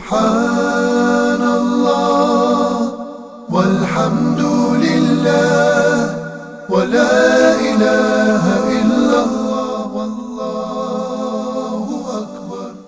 Subhanallah walhamdulillah wa la ilaha illallah wallahu akbar.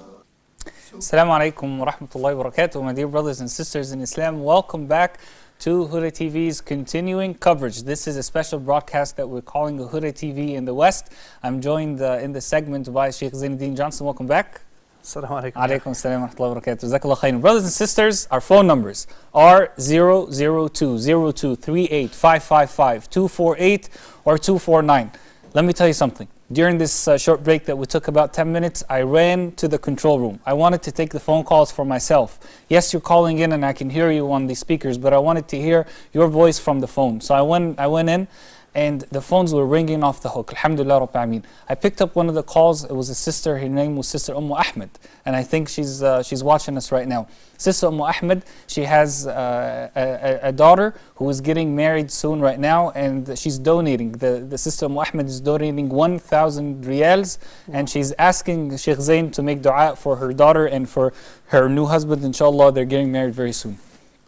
Assalamu alaikum wa rahmatullahi wa barakatuh. My dear brothers and sisters in Islam, welcome back to Huda TV's continuing coverage. This is a special broadcast that we're calling Huda TV in the West. I'm joined in this segment by Sheikh Zainadine Johnson. Welcome back. Assalamu alaikum. Alaikum assalam wa rahmatullahi wa barakatuh. Jazakallah khairan. Brothers and sisters, our phone numbers are 002-0238-555-248 or 249. Let me tell you something. During this short break that we took about 10 minutes, I ran to the control room. I wanted to take the phone calls for myself. Yes, you're calling in and I can hear you on the speakers, but I wanted to hear your voice from the phone. So I went in and the phones were ringing off the hook. Alhamdulillah Rabbil Alameen. I picked up one of the calls. It was a sister. Her name was Sister Ahmed, and I think she's watching us right now. Sister Ahmed, she has a daughter who is getting married soon right now, and she's donating. The Sister Ahmed is donating 1,000 riyals, and she's asking Sheikh Zain to make dua for her daughter and for her new husband. Inshallah, they're getting married very soon.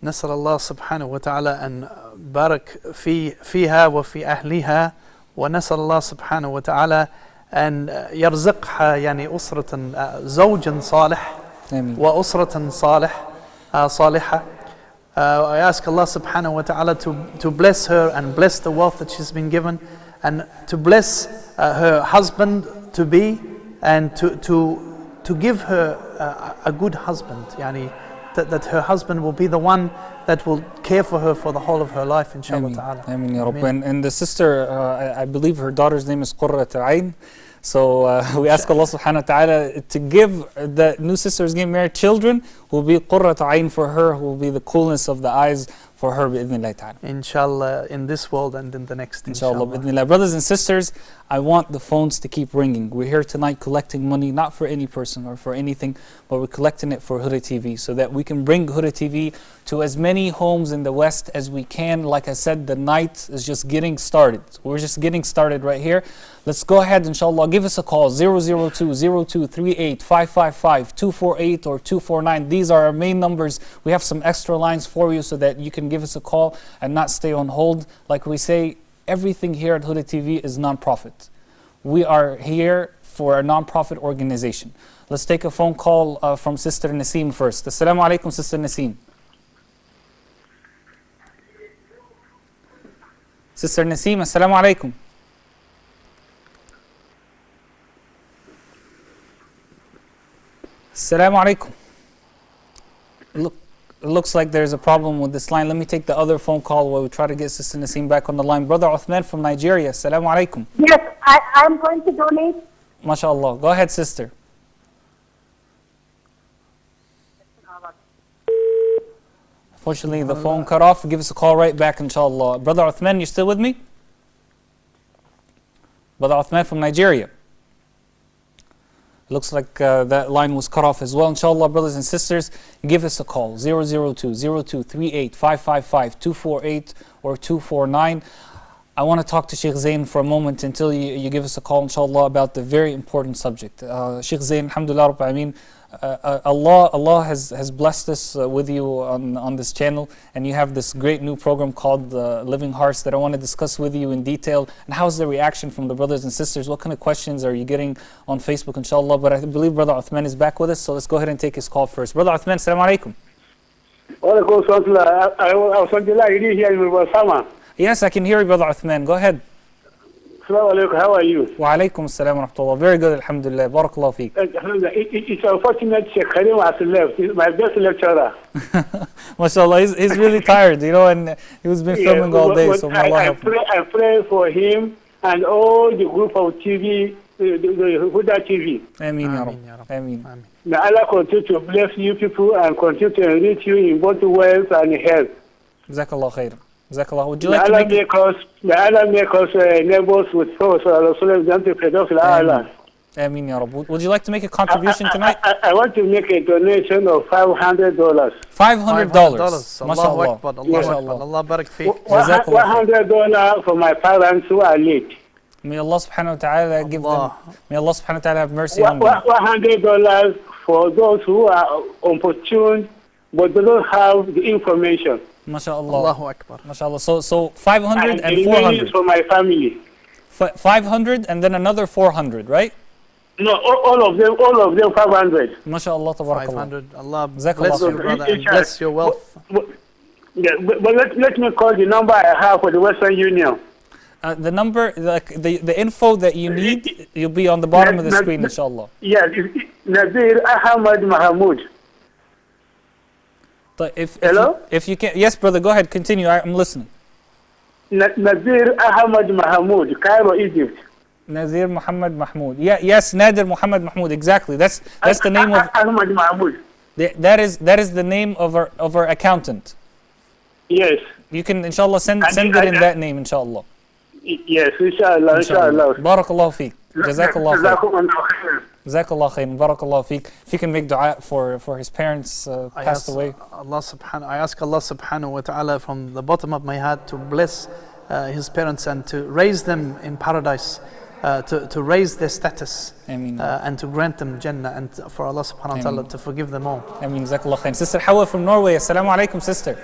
نسأل الله سبحانه وتعالى أن بارك فيها وفي أهلها ونسأل الله سبحانه وتعالى أن يرزقها يعني أسرة زوج صالح وأسرة صالحة. I ask Allah subhanahu wa ta'ala to bless her and bless the wealth that she's been given, and to bless her husband to be, and to give her a good husband, yani that her husband will be the one that will care for her for the whole of her life, inshallah ta'ala. Ameen ya Rabb. And the sister, I believe her daughter's name is Qurrat Al-Ain. So we ask Allah subhanahu wa ta'ala to give the new sister who's getting married children who will be Qurrat Al-Ain for her, who will be the coolness of the eyes for her, bi'idhnillah ta'ala. Inshallah, in this world and in the next, inshallah. Bi'idhnillah. Brothers and sisters, I want the phones to keep ringing. We're here tonight collecting money, not for any person or for anything, but we're collecting it for Huda TV so that we can bring Huda TV to as many homes in the West as we can. Like I said, the night is just getting started. We're just getting started right here. Let's go ahead, inshallah. Give us a call, 002-0238-555-248 or 249. These are our main numbers. We have some extra lines for you so that you can give us a call and not stay on hold. Like we say, everything here at Huda TV is non-profit. We are here for a non-profit organization. Let's take a phone call from Sister Naseem first. Assalamu alaikum, Sister Naseem. Sister Naseem, assalamu alaikum. Assalamu alaikum. Look, it looks like there's a problem with this line. Let me take the other phone call while we try to get Sister Naseem back on the line. Brother Uthman from Nigeria, assalamu alaikum. Yes, I'm going to donate. MashaAllah. Go ahead, sister. Unfortunately, the phone cut off. Give us a call right back, inshallah. Brother Uthman, you still with me? Brother Uthman from Nigeria. Looks like that line was cut off as well. Inshallah, brothers and sisters, give us a call. 002-0238-555-248 or 249. I want to talk to Sheikh Zain for a moment until you give us a call, inshallah, about the very important subject. Sheikh Zain, alhamdulillah, Rabbil Alameen, Allah has blessed us with you on this channel, and you have this great new program called Living Hearts that I want to discuss with you in detail. And how's the reaction from the brothers and sisters? What kind of questions are you getting on Facebook, inshallah? But I believe Brother Uthman is back with us, so let's go ahead and take his call first. Brother Uthman, assalamu alaikum. Yes, I can hear you, Brother Uthman. Go ahead. Assalamu alaikum, how are you? Wa alaikum assalam wa rahmatullah. Very good, alhamdulillah. Barakallahu feek. It's unfortunate Sheikh Karim has left. He's my best lecturer. MashaAllah, he's really tired, you know, and he's been filming all day, so I pray for him and all the group of TV, the Huda TV. Ameen, ya Rabb. Ameen. May Allah continue to bless you people and continue to enrich you in both wealth and health. Jazakallah khair. Jazakallah. Would you may like Allah to make us neighbors with Prophet Sallallahu. Ameen, ya Rabb. Would you like to make a contribution tonight? I want to make a donation of $500. $500. Allahu Akbar. Allah Barak feek. $100 for my parents who are late. May Allah subhanahu wa ta'ala give them, Allah. may Allah subhanahu wa ta'ala have mercy on them. $100 for those who are opportune but they don't have the information. MashaAllah. Allahu Akbar. MashaAllah. So 500 the and remaining is 400. for my family. 500 and then another 400, right? No, all of them 500. MashaAllah, tabarakallah. 500. Allah Jazakallah bless you, khair. brother, and bless your wealth. Yeah, but let me call the number I have for the Western Union. The number, the info that you need, you'll be on the bottom of the screen, inshallah. Yes, it's Nazir Ahmad Mahmoud. But Hello? if you can, yes, brother, go ahead, continue. I'm listening. Nazir Ahmad Mahmoud, Cairo, Egypt. Nazir Muhammad Mahmoud. Yeah, yes, Nadir Muhammad Mahmoud. Exactly. That's the name of Ahmad Mahmoud. that is the name of our accountant. Yes. You can inshallah send it in that name, inshallah. Yes, inshallah, inshallah. Barakallahu feek. Jazakallah khair. Jazakumullah khair. Jazakallah khair. Barakallahu feek. If you can make dua for his parents passed away. I ask Allah subhanahu wa ta'ala from the bottom of my heart to bless his parents and to raise them in paradise, to raise their status, Ameen. and to grant them Jannah, and for Allah subhanahu wa ta'ala to forgive them all. Ameen. Jazakallah khair. Sister Hawa from Norway. Assalamu alaikum, sister.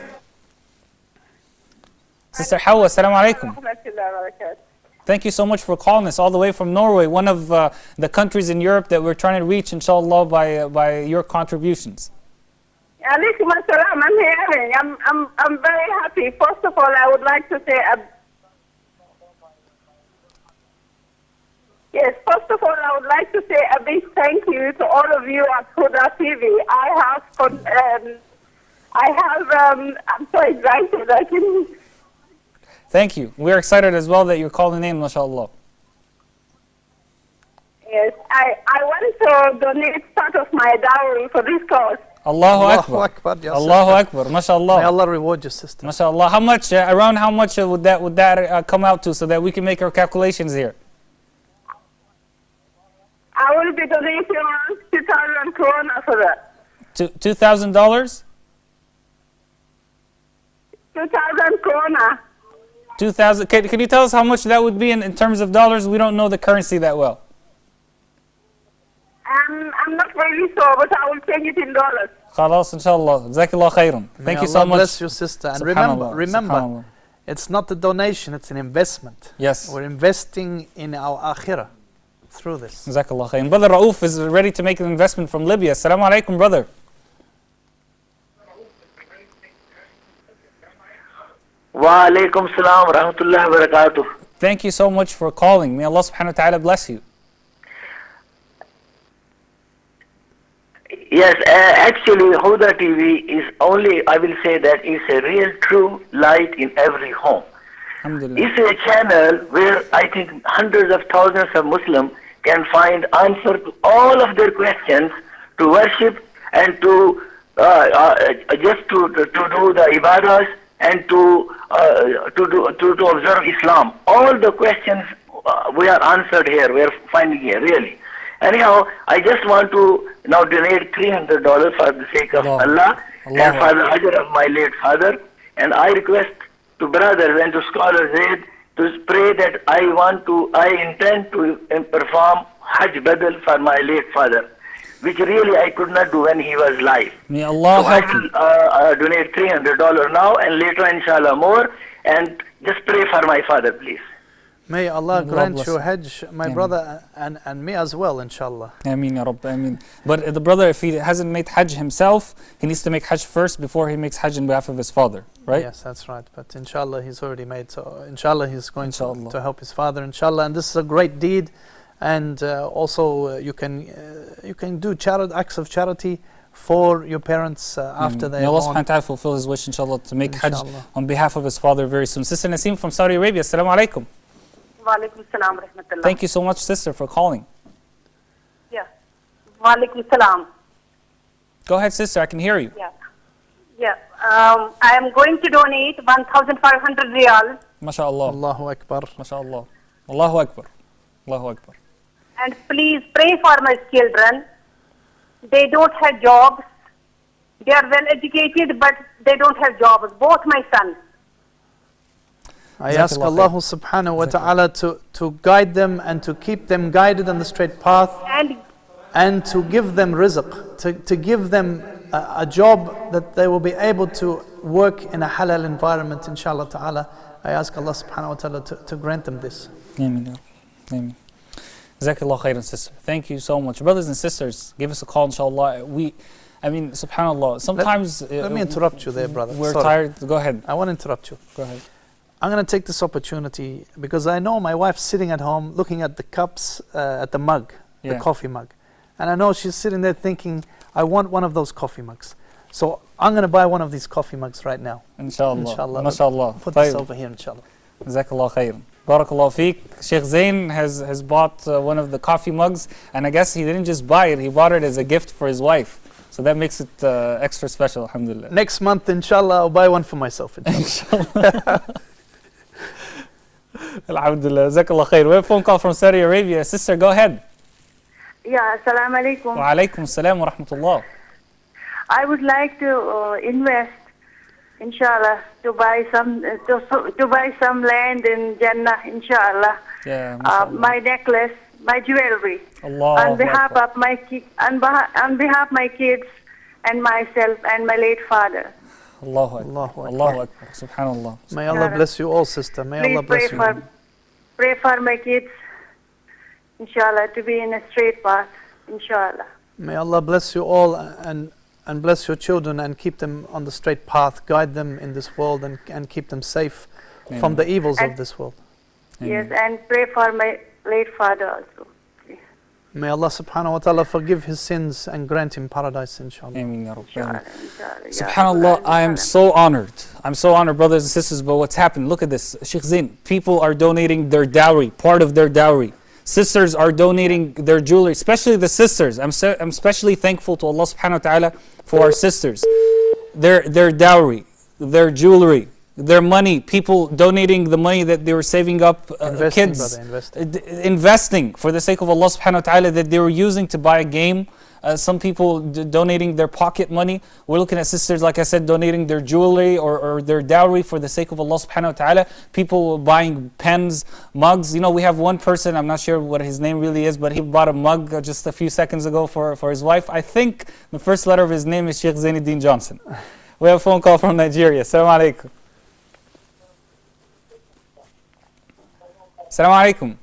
Sister Hawa, assalamu alaikum. Thank you so much for calling us all the way from Norway, one of the countries in Europe that we're trying to reach, inshallah, by your contributions. Alaikum assalam. I'm hearing. I'm very happy. First of all, I would like to say yes. First of all, I would like to say a big thank you to all of you at Huda TV. I'm so excited. I can. Thank you. We're excited as well that you're calling in, mashallah. Yes, I want to donate part of my dowry for this cause. Allahu Allahu Akbar. Akbar, ya Allahu sister. Akbar. May Mashallah. Allah reward your sister. Mashallah. How much, around how much would that come out to so that we can make our calculations here? I will be donating around 2,000 krona for that. $2,000? 2,000 krona. 2,000. Can you tell us how much that would be in terms of dollars? We don't know the currency that well. I'm not really sure, but I will change it in dollars. Khalas, inshallah. Jazakallah khairan. Thank May you so Allah much. bless your sister. And Subhanallah, remember, subhanallah. it's not a donation, it's an investment. Yes. We're investing in our akhirah through this. Jazakallah khairan. Brother Rauf is ready to make an investment from Libya. Assalamu alaikum, brother. Wa alaikum salam wa rahmatullahi wa barakatuh. Thank you so much for calling. May Allah subhanahu wa ta'ala bless you. Yes, actually Huda TV is only, I will say that is a real true light in every home. Alhamdulillah. It's a channel where I think hundreds of thousands of Muslims can find answer to all of their questions, to worship and to just to do the ibadahs and to observe Islam. All the questions we are answered here, we are finding here, really. Anyhow, I just want to now donate $300 for the sake of Allah and for the ajr of my late father. And I request to brothers and to scholars aid to pray that I intend to perform Hajj Badal for my late father, which really I could not do when he was alive. May Allah So I help you. will donate $300 now and later inshallah more, and just pray for my father, please. May Allah Allah grant bless you you. Hajj, my Ameen. brother, and me as well, inshallah. Ameen ya Rabb, ameen. But the brother, if he hasn't made Hajj himself, he needs to make Hajj first before he makes Hajj on behalf of his father, right? Yes, that's right. But inshallah, he's already made. So inshallah, he's going Inshallah. to help his father. Inshallah, and this is a great deed. And also, you can do acts of charity for your parents after they May are Allah subhanahu wa gone. ta'ala fulfill his wish, inshallah, to make Hajj Inshallah. on behalf of his father very soon. Sister Naseem from Saudi Arabia, assalamu alaikum. Walaikum salam rahmatullah. Thank you so much, sister, for calling. Yeah. Walaikum salam. Go ahead, sister, I can hear you. Yeah. Yeah. I am going to donate 1,500 riyal. MashaAllah. Allahu Akbar. MashaAllah. Allahu Akbar. Allahu Akbar. And please pray for my children. They don't have jobs. They are well educated, but they don't have jobs. Both my sons. I ask Allah subhanahu wa ta'ala to guide them and to keep them guided on the straight path, and to give them rizq, to give them a job that they will be able to work in a halal environment, inshallah ta'ala. I ask Allah subhanahu wa ta'ala to grant them this. Ameen. Ameen. Jazakallah khairan, sister. Thank you so much. Brothers and sisters, give us a call, inshallah. Subhanallah, sometimes... Let me interrupt you there, brother. We're Sorry. tired. Go ahead. I want to interrupt you. Go ahead. I'm going to take this opportunity because I know my wife's sitting at home looking at the cups, at the mug, the coffee mug. And I know she's sitting there thinking, I want one of those coffee mugs. So I'm going to buy one of these coffee mugs right now. Inshallah. Inshallah. MashaAllah. Put this over here, inshallah. Jazakallah khairan. Barakallah feek. Sheikh Zain has bought one of the coffee mugs, and I guess he didn't just buy it, he bought it as a gift for his wife. So that makes it extra special, alhamdulillah. Next month, inshallah, I'll buy one for myself, inshallah. Alhamdulillah. Jazakallah khair. We have a phone call from Saudi Arabia. Sister, go ahead. Yeah, assalamu alaikum. Wa alaikum assalam wa rahmatullah. I would like to invest, inshallah, to buy some land in Jannah, inshallah. Yeah, mashallah. My necklace, my jewelry, Allah on behalf of my my kids and myself and my late father. Allahu Akbar. Allahu Akbar. Allahu Akbar. Subhanallah. May Allah bless you all, sister. May Please Allah bless you. pray for my kids, inshallah, to be in a straight path, inshallah. May Allah bless you all and bless your children and keep them on the straight path, guide them in this world and keep them safe from the evils of this world. Yes, and pray for my late father also. May Allah subhanahu wa ta'ala forgive his sins and grant him paradise, inshallah. Ameen ya Rabbi. Inshallah. Subhanallah, I am so honored. I'm so honored, brothers and sisters, but what's happened? Look at this. Sheikh Zain, people are donating their dowry, part of their dowry. Sisters are donating their jewelry, especially the sisters. I'm especially thankful to Allah subhanahu wa ta'ala for our sisters. Their dowry, their jewelry, their money, people donating the money that they were saving up, kids, investing for the sake of Allah subhanahu wa ta'ala, that they were using to buy a game. Some people donating their pocket money. We're looking at sisters, like I said, donating their jewelry or their dowry for the sake of Allah subhanahu wa ta'ala. People buying pens, mugs. You know, we have one person, I'm not sure what his name really is, but he bought a mug just a few seconds ago for his wife. I think the first letter of his name is Sheikh Zainadine Johnson. We have a phone call from Nigeria. Assalamu alaikum. Assalamu alaikum.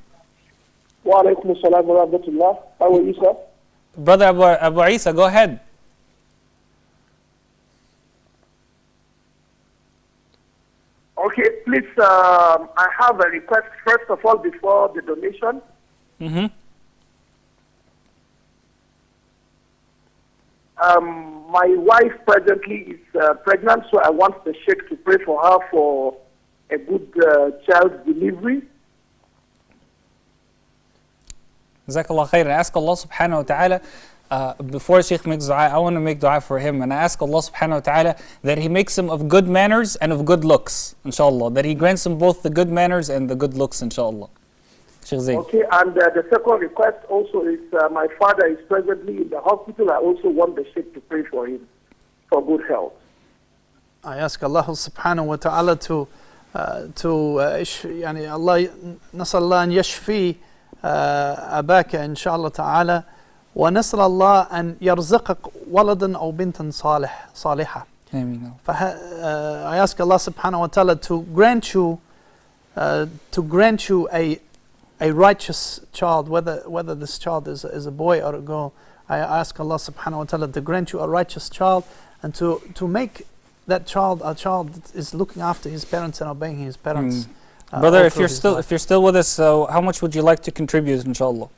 Wa alaikum assalam wa rahmatullah. How are you, sir? Brother Abu Isa, go ahead. Okay, please, I have a request, first of all, before the donation. My wife presently is pregnant, so I want the Sheikh to pray for her for a good child delivery. Jazakallah khair. I ask Allah subhanahu wa ta'ala, before Shaykh makes dua, I want to make dua for him. And I ask Allah subhanahu wa ta'ala that He makes him of good manners and of good looks, inshallah. That He grants him both the good manners and the good looks, inshallah. Shaykh Zain. Okay, and the second request also is my father is presently in the hospital. I also want the Sheikh to pray for him for good health. I ask Allah subhanahu wa ta'ala يعني الله نسأل الله أن يشفي أباك إن شاء الله تعالى ونسأل الله أن يرزقك ولدا أو بنتا صالحة. I ask Allah subhanahu wa ta'ala to grant you a righteous child, whether this child is a boy or a girl. I ask Allah subhanahu wa ta'ala to grant you a righteous child and to make that child a child that is looking after his parents and obeying his parents. Brother, if you're still with us, how much would you like to contribute, inshallah?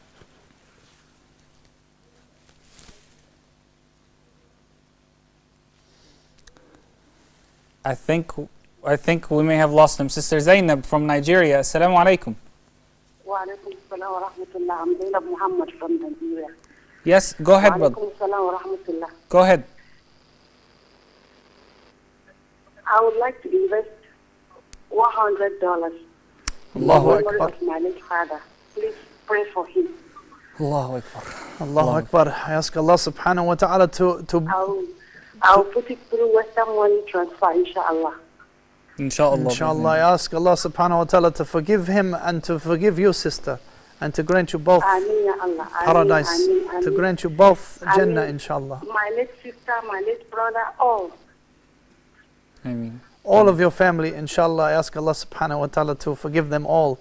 I think we may have lost him. Sister Zainab from Nigeria. Assalamu alaikum. Wa alaikum assalam wa rahmatullah. I'm Zainab Muhammad from Nigeria. Yes, go ahead, brother. Wa alaikum assalam wa rahmatullah. Go ahead. I would like to invest $100 Allahu in memory Akbar. of my late father. Please pray for him. Allahu Akbar. Allahu Akbar. I ask Allah subhanahu wa ta'ala to I'll put it through Western money transfer, inshallah. Inshallah. Inshallah, I ask Allah subhanahu wa ta'ala to forgive him and to forgive you, sister, and to grant you both Ameen, Ya Allah. Ameen, paradise, ameen, to ameen. grant you both Jannah, Ameen. inshallah. My late sister, my late brother, all. I mean, All of your family, inshallah, I ask Allah subhanahu wa ta'ala to forgive them all,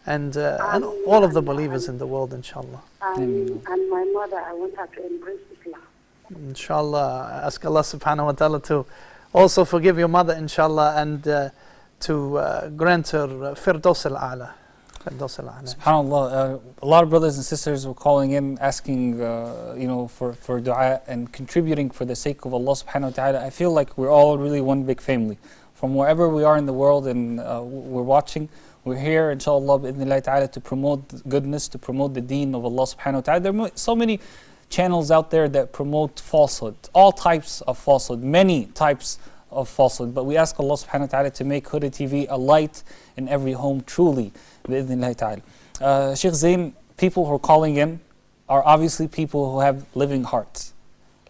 and all of the believers in the world, inshallah. And my mother, I want her to embrace Islam. Inshallah, I ask Allah subhanahu wa ta'ala to also forgive your mother, inshallah, and to grant her Firdaus al-A'la. Firdaus al-A'la. SubhanAllah, a lot of brothers and sisters were calling in, asking, for dua and contributing for the sake of Allah subhanahu wa ta'ala. I feel like we're all really one big family. From wherever we are in the world and we're watching, we're here, inshallah, bi'idhnillahi ta'ala, to promote goodness, to promote the deen of Allah subhanahu wa ta'ala. There are so many channels out there that promote falsehood, all types of falsehood, many types of falsehood. But we ask Allah subhanahu wa ta'ala to make Huda TV a light in every home, truly, bi'idhnillahi ta'ala. Sheikh Zain, people who are calling in are obviously people who have living hearts.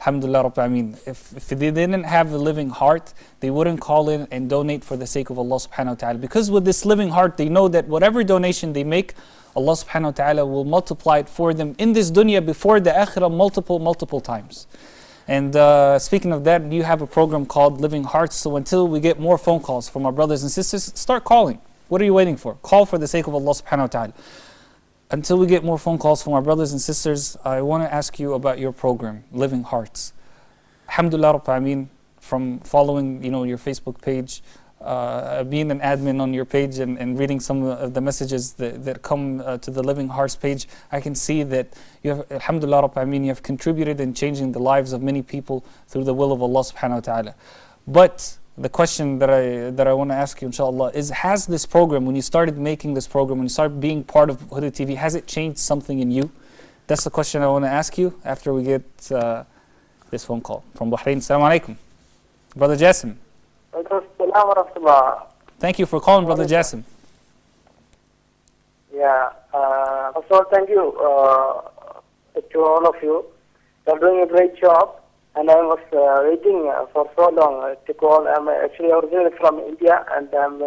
Alhamdulillah Rabbil Alameen. If they didn't have a living heart, they wouldn't call in and donate for the sake of Allah subhanahu wa ta'ala. Because with this living heart, they know that whatever donation they make, Allah subhanahu wa ta'ala will multiply it for them in this dunya before the akhirah multiple times. And speaking of that, you have a program called Living Hearts. So until we get more phone calls from our brothers and sisters, start calling. What are you waiting for? Call for the sake of Allah subhanahu wa ta'ala. Until we get more phone calls from our brothers and sisters, I want to ask you about your program, Living Hearts. Alhamdulillah Rabbil Alameen, from following your Facebook page, being an admin on your page and reading some of the messages that come to the Living Hearts page, I can see that you have, Alhamdulillah Rabbil Alameen, you have contributed in changing the lives of many people through the will of Allah subhanahu wa ta'ala. But the question that I want to ask you, inshallah, is has this program, when you started making this program, when you started being part of Huda TV, has it changed something in you? That's the question I want to ask you after we get this phone call from Bahrain. Assalamu alaikum. Brother Jassim. Thank you for calling, Brother Jassim. Yeah, first of all, thank you to all of you. You're doing a great job. And I was waiting for so long to call. I'm actually originally from India and I'm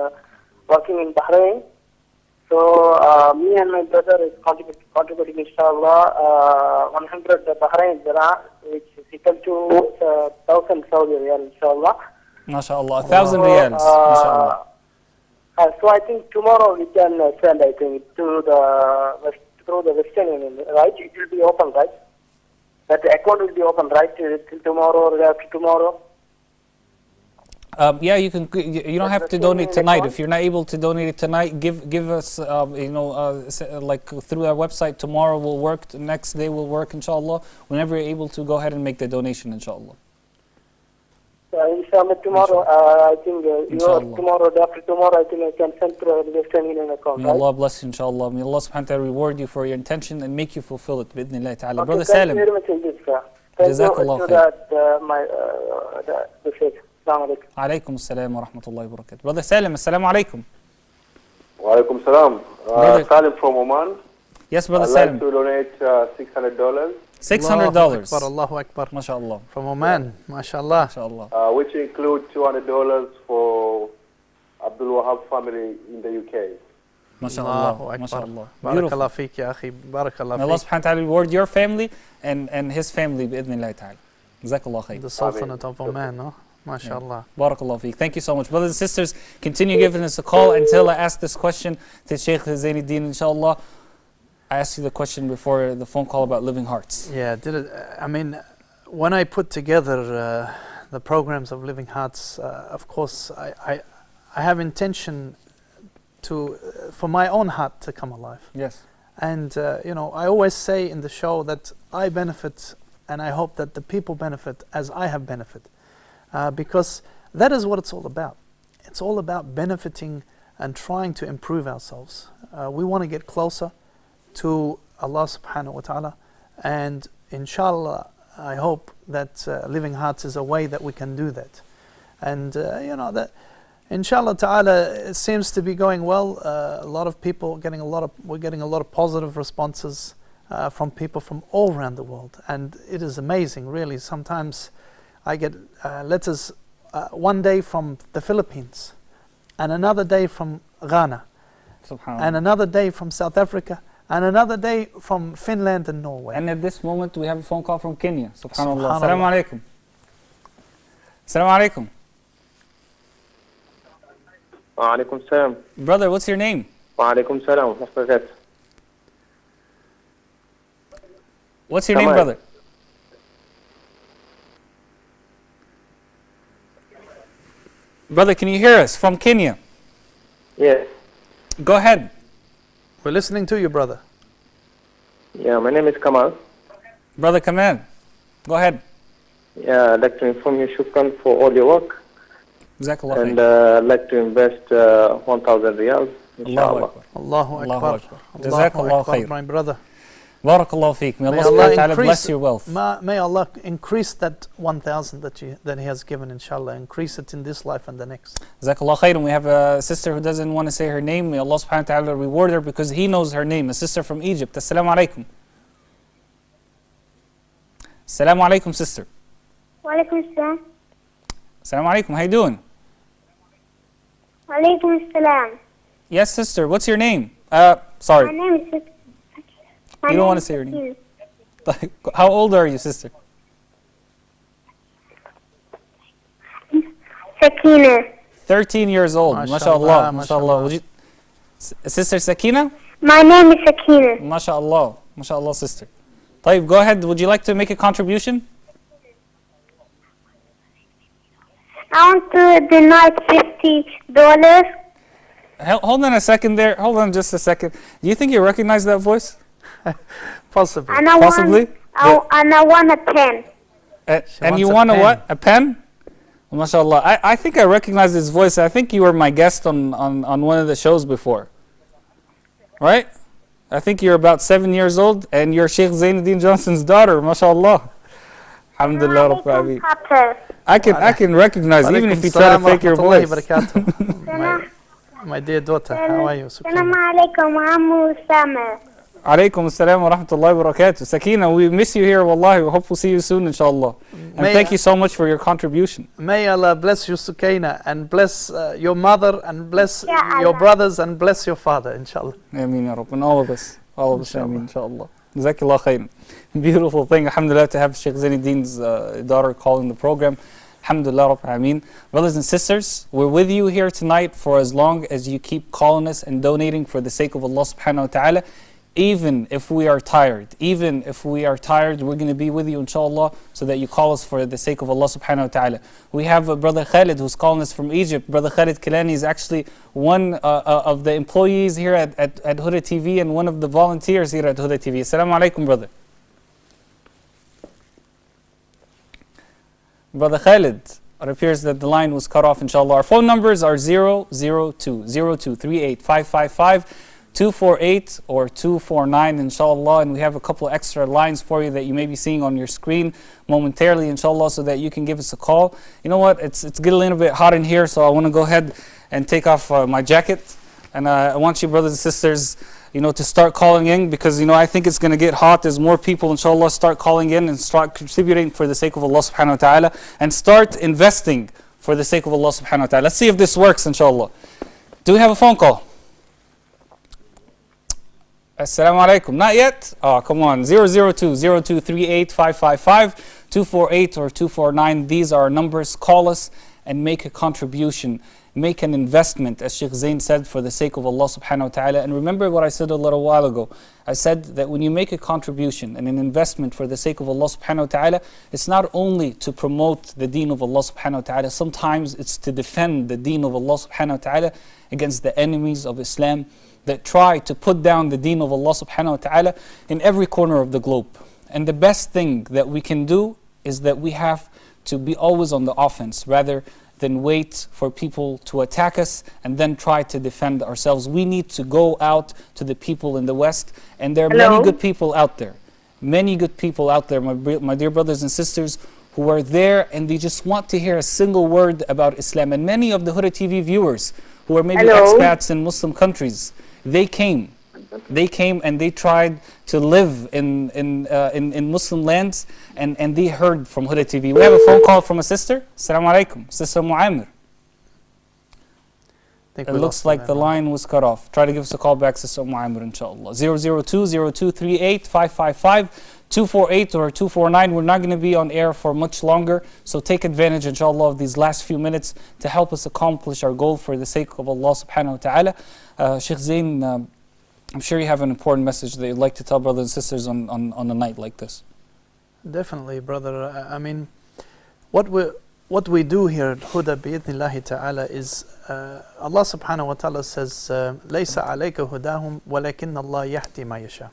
working in Bahrain. So me and my brother is contributing inshallah 100 Bahrain dirham, which is equal to 1,000 Saudi riyal inshallah. MashaAllah, 1,000 riyals, inshallah. So I think tomorrow we can send, I think, through the Western Union, right? It will be open, right? That the account will be open, right, till tomorrow or after tomorrow? Yeah, you can. You don't have to donate tonight. If you're not able to donate it tonight, give us, like through our website. Tomorrow will work. The next day will work, inshallah. Whenever you're able to, go ahead and make the donation, inshallah. Inshallah, tomorrow, I think, tomorrow, after tomorrow, I think I can send through the Western Union account, May Allah bless you, inshallah. May Allah subhanahu wa ta'ala reward you for your intention and make you fulfill it, bi'idhnillahi ta'ala. Okay, Brother thank Salim. you very much indeed, sir. Thank Jazakallah you khair. the Sheikh. Assalamu alaikum. Alaykum assalam wa rahmatullahi wa barakatuh. Brother Salim, assalamu alaikum. Wa alaikum salam. Salim from Oman. Yes, Brother I'd Salim. like to donate $600. $600. Allahu Akbar. MashaAllah. From Oman, mashallah. MashaAllah. Which include $200 for Abdul Wahab family in the UK. MashaAllah. Allahu Akbar. MashaAllah. Barakallah feek, ya akhi. Barakallah May Allah feek. subhanahu wa ta'ala reward your family and his family, bi'idhnillahi ta'ala. Jazakallah khair. The Sultanate of Oman, no? Mashallah. Barakallah feek. Thank you so much. Brothers and sisters, continue giving us a call until I ask this question to Sheikh Zainadine, inshallah. I asked you the question before the phone call about living hearts. Yeah, when I put together the programs of Living Hearts, of course, I have intention for my own heart to come alive. Yes. And, I always say in the show that I benefit and I hope that the people benefit as I have benefited. Because that is what it's all about. It's all about benefiting and trying to improve ourselves. We want to get closer to Allah subhanahu wa ta'ala, and inshallah I hope that Living Hearts is a way that we can do that. And that inshallah ta'ala it seems to be going well. A lot of people we're getting a lot of positive responses from people from all around the world, and it is amazing really. Sometimes I get letters one day from the Philippines, and another day from Ghana, Subhanallah. and another day from South Africa, and another day from Finland and Norway. And at this moment, we have a phone call from Kenya. Subhanallah. Subhanallah. Assalamu alaikum. Assalamu alaikum. وعليكم السلام. Brother, what's your name? وعليكم السلام ورحمة الله وبركاته. What's your name, Kamal. brother? Brother, can you hear us from Kenya? Yes. Go ahead. We're listening to you, brother. Yeah, my name is Kamal. Brother, come in. Go ahead. Yeah, I'd like to inform you, shukran, for all your work. Jazakallah And khair. I'd like to invest 1,000 riyals. Allahu Inshallah. Akbar. Allahu Allahu Akbar. Akbar. Allahu Jazakallah Akbar, khair. my brother. Barakallahu feek. May May Allah subhanahu wa Allah ta'ala bless increase, your wealth. may Allah increase that 1,000 that He has given, inshallah. Increase it in this life and the next. Jazakallah khair. And we have a sister who doesn't want to say her name. May Allah subhanahu wa ta'ala reward her because He knows her name. A sister from Egypt. Assalamu alaikum. Assalamu alaikum, sister. Walaikum salam. Assalamu alaikum. How you doing? Walaikum salam. Yes, sister. What's your name? My Sorry. name is You don't want to say your name. How old are you, sister? Sakina. 13 years old. MashaAllah, MashaAllah. MashaAllah. mashallah. Would you, Sister Sakina? My name is Sakina. MashaAllah. MashaAllah, sister. طيب, go ahead. Would you like to make a contribution? I want to donate $50. Hold on a second there. Hold on just a second. Do you think you recognize that voice? Possibly. And I Possibly. and I want a pen. And you wants a want a pen. what? A pen? MashaAllah. I think I recognize this voice. I think you were my guest on one of the shows before. Right? I think you're about 7 years old and you're Sheikh Zainadine Johnson's daughter. MashaAllah. Alhamdulillah. Rabbil Alameen. Papa. I can recognize even if you try to fake your voice. My dear daughter, how are you? Salam alaikum, Ammu Sama. Alaikum assalam wa rahmatullahi wa barakatuh. Sakina, we miss you here, wallahi. We hope we'll see you soon, inshallah. And May thank you so much for your contribution. May Allah bless you, Sukaina, and bless your mother, and bless Ya your Allah. brothers, and bless your father, inshallah. Ameen ya Rabb. And all of us. All of us, ameen, inshallah. Jazakallah khairan. Beautiful thing, alhamdulillah, to have Sheikh Zainadine's daughter calling the program. Alhamdulillah, Rabbil Alameen. Brothers and sisters, we're with you here tonight for as long as you keep calling us and donating for the sake of Allah subhanahu wa ta'ala. Even if we are tired, we're going to be with you inshallah so that you call us for the sake of Allah subhanahu wa ta'ala. We have Brother Khalid who's calling us from Egypt. Brother Khalid Kilani is actually one of the employees here at Huda TV and one of the volunteers here at Huda TV. Assalamu alaikum, brother. Brother Khalid, it appears that the line was cut off, inshallah. Our phone numbers are 002-0238-555, 248 or 249, inshallah. And we have a couple extra lines for you that you may be seeing on your screen momentarily, inshallah, so that you can give us a call. You know what? It's getting a little bit hot in here, so I want to go ahead and take off my jacket. And I want you, brothers and sisters, to start calling in because, I think it's going to get hot as more people, inshallah, start calling in and start contributing for the sake of Allah subhanahu wa ta'ala and start investing for the sake of Allah subhanahu wa ta'ala. Let's see if this works, inshallah. Do we have a phone call? Assalamu alaikum. Not yet? Oh, come on. 002-0238-555, 248 or 249. These are our numbers. Call us and make a contribution. Make an investment, as Sheikh Zain said, for the sake of Allah subhanahu wa ta'ala. And remember what I said a little while ago. I said that when you make a contribution and an investment for the sake of Allah subhanahu wa ta'ala, it's not only to promote the deen of Allah subhanahu wa ta'ala, sometimes it's to defend the deen of Allah subhanahu wa ta'ala against the enemies of Islam that try to put down the deen of Allah subhanahu wa ta'ala in every corner of the globe. And the best thing that we can do is that we have to be always on the offense rather than wait for people to attack us and then try to defend ourselves. We need to go out to the people in the West, and there are many good people out there. Many good people out there, my dear brothers and sisters, who are there and they just want to hear a single word about Islam. And many of the Huda TV viewers who are maybe expats in Muslim countries, they came and they tried to live in Muslim lands and they heard from Huda TV. We have a phone call from a sister. Assalamu alaikum. Sister Mu'amir. think It we looks lost like him the there. line was cut off. Try to give us a call back, Sister Amr, inshallah. 002-0238-555-248 or 249. We're not going to be on air for much longer, so take advantage, inshallah, of these last few minutes to help us accomplish our goal for the sake of Allah subhanahu wa ta'ala. Sheikh Zain, I'm sure you have an important message that you'd like to tell brothers and sisters on a night like this. Definitely, brother. I mean, what we do here at Huda bi'idhnillahi ta'ala is Allah subhanahu wa ta'ala says لَيْسَ عَلَيْكَ هُدَاهُمْ وَلَكِنَّ اللَّهَ يَهْدِي مَا يَشَاءُ,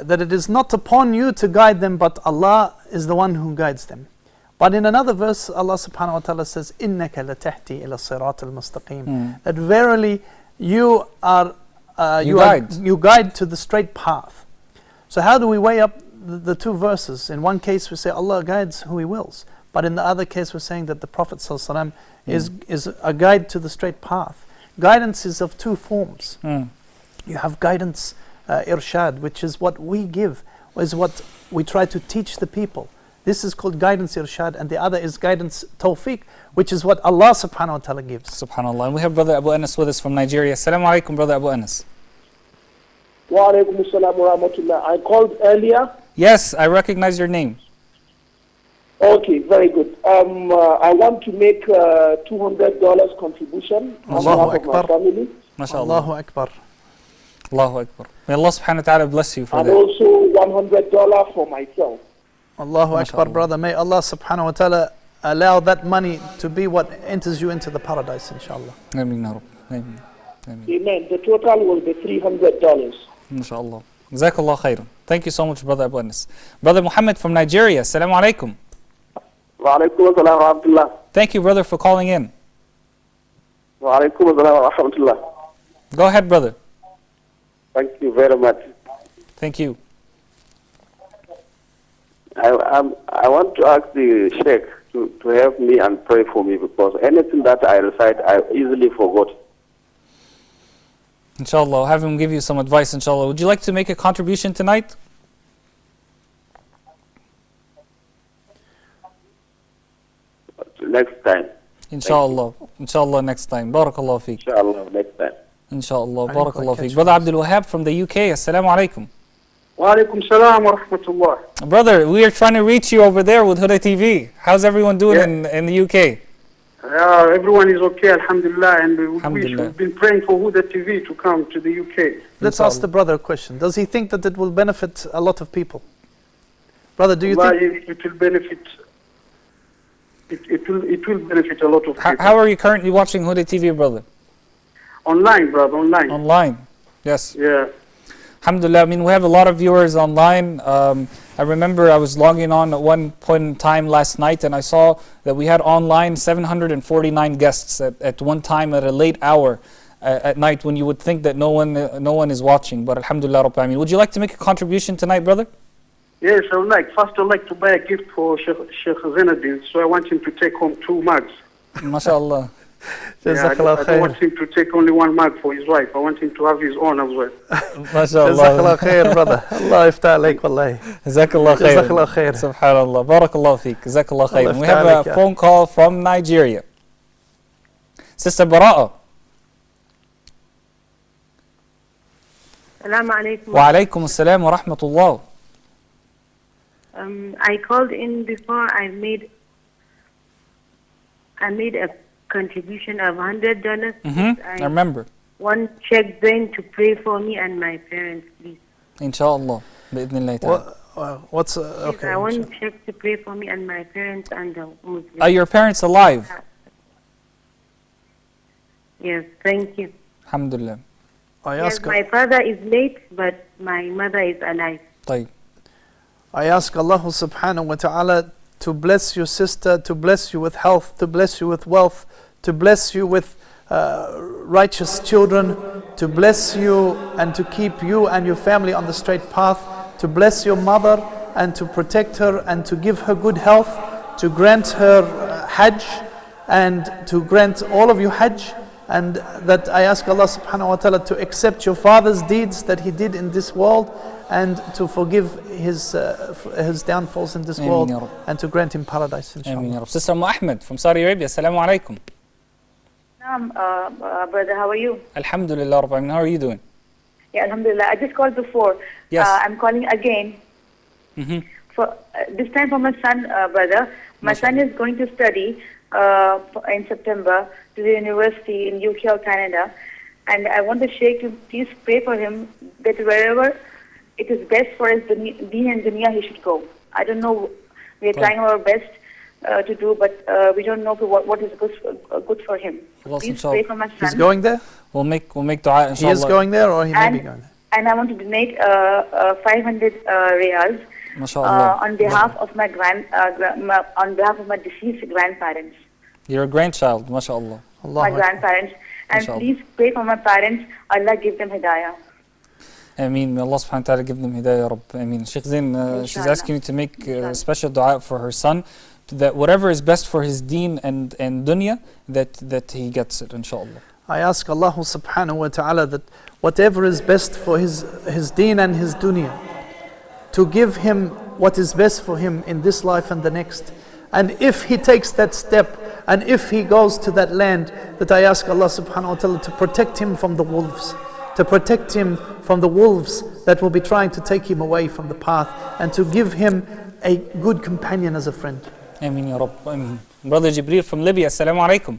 that it is not upon you to guide them, but Allah is the one who guides them. But in another verse, Allah subhanahu wa ta'ala says إِنَّكَ لَتَهْدِي إِلَى الصِّرَاطِ الْمُسْتَقِيمِ, that verily you guide to the straight path. So how do we weigh up the two verses? In one case we say Allah guides who He wills, but in the other case we're saying that the Prophet ﷺ is a guide to the straight path. Guidance is of two forms. You have guidance, irshad, which is what we give, is what we try to teach the people. This is called guidance irshad, and the other is guidance tawfiq, which is what Allah subhanahu wa ta'ala gives. Subhanallah. And we have Brother Abu Anas with us from Nigeria. Assalamu alaikum, Brother Abu Anas. Wa alaikum assalam wa rahmatullah. I called earlier. Yes, I recognize your name. Okay, very good. I want to make $200 contribution on behalf of my family. MashaAllah. Allahu Akbar. Allahu Akbar. May Allah subhanahu wa ta'ala bless you for And that. also $100 for myself. Allahu Akbar, brother. May Allah subhanahu wa ta'ala allow that money to be what enters you into the paradise, inshallah. Ameen, ya Rabb. Ameen. Ameen. Amen. The total will be $300. MashaAllah. Jazakallah khairan. Thank you so much, Brother Abu Anas. Brother Muhammad from Nigeria. Assalamu alaikum. Wa alaikum assalam wa rahmatullah. Thank you, brother, for calling in. Wa alaikum assalam wa rahmatullah. Go ahead, brother. Thank you very much. Thank you. I want to ask the Sheikh to help me and pray for me, because anything that I recite, I easily forgot. Inshallah, I'll have him give you some advice, inshallah. Would you like to make a contribution tonight? Next time. Inshallah. Inshallah, next time. Barakallah feek. Inshallah, next time. Inshallah. Barakallah feek. Brother Abdul Wahab from the UK. Assalamu alaikum. Wa alaikum salam wa rahmatullah. Brother, we are trying to reach you over there with Huda TV. How's everyone doing in the UK? Everyone is okay, alhamdulillah, and we've been praying for Huda TV to come to the UK. Let's ask the brother a question. Does he think that it will benefit a lot of people? Brother, do you think it will benefit? It will benefit a lot of people. How are you currently watching Huda TV, brother? Online, brother, online. Online, yes. Yeah. Alhamdulillah, I mean, we have a lot of viewers online. I remember I was logging on at one point in time last night, and I saw that we had online 749 guests at one time at a late hour at night, when you would think that no one is watching. But alhamdulillah, Rabbil Alameen. Would you like to make a contribution tonight, brother? Yes, I would like. First, I'd like to buy a gift for Sheikh Zainadine, so I want him to take home 2 mugs. MashaAllah. I don't want him to take only 1 mug for his wife. I want him to have his own as well. MashaAllah. Jazakallah khair, brother. Allah iftah alayk, wallahi. Jazakallah khair. Jazakallah khair. Subhanallah. Barakallah feek. Jazakallah khair. We have a phone call from Nigeria. Sister Bara'a. Assalamu alaikum. Wa alaikum assalam wa rahmatullah. I called in before. I made a contribution of $100. I remember. One Sheikh Zain to pray for me and my parents, please. Inshallah. Bi'idhnillah ta'ala. Okay. I want Sheikh to pray for me and my parents and the Muslims. Are your parents alive? Yes, thank you. Alhamdulillah. Yes, my father is late, but my mother is alive. طيب. I ask Allah subhanahu wa ta'ala to bless your sister, to bless you with health, to bless you with wealth, to bless you with righteous children, to bless you and to keep you and your family on the straight path, to bless your mother and to protect her and to give her good health, to grant her Hajj and to grant all of you Hajj, and that I ask Allah subhanahu wa ta'ala to accept your father's deeds that he did in this world and to forgive his downfalls in this world and to grant him paradise, inshallah. Sister Ahmed from Saudi Arabia, assalamu alaikum. Brother, how are you? Alhamdulillah, Rabbi. How are you doing? Yeah, Alhamdulillah. I just called before. Yes. I'm calling again. For this time for my son, brother. My son is going to study in September to the university in UK or Canada. And I want the Sheikh to please pray for him that wherever it is best for his deen and dunya, he should go. I don't know. We are trying our best to do, but we don't know what is good for him. So please pray for my son. He's going there? We'll make dua, inshallah. He is going there, or he may be going there? And I want to donate 500 riyals on behalf of my on behalf of my deceased grandparents. Your grandchild, mashallah. My grandparents. And please pray for my parents. Allah give them hidayah. Ameen. May Allah subhanahu wa ta'ala give them hidayah, Rabb. Ameen. Sheikh Zain, she's asking you to make special dua for her son, that whatever is best for his deen and dunya, that he gets it, inshallah. I ask Allah subhanahu wa ta'ala that whatever is best for his deen and his dunya, to give him what is best for him in this life and the next. And if he takes that step, and if he goes to that land, that I ask Allah subhanahu wa ta'ala to protect him from the wolves, to protect him from the wolves that will be trying to take him away from the path, and to give him a good companion as a friend. Ameen ya Rabb. Ameen. Brother Jibreel from Libya, assalamu alaikum.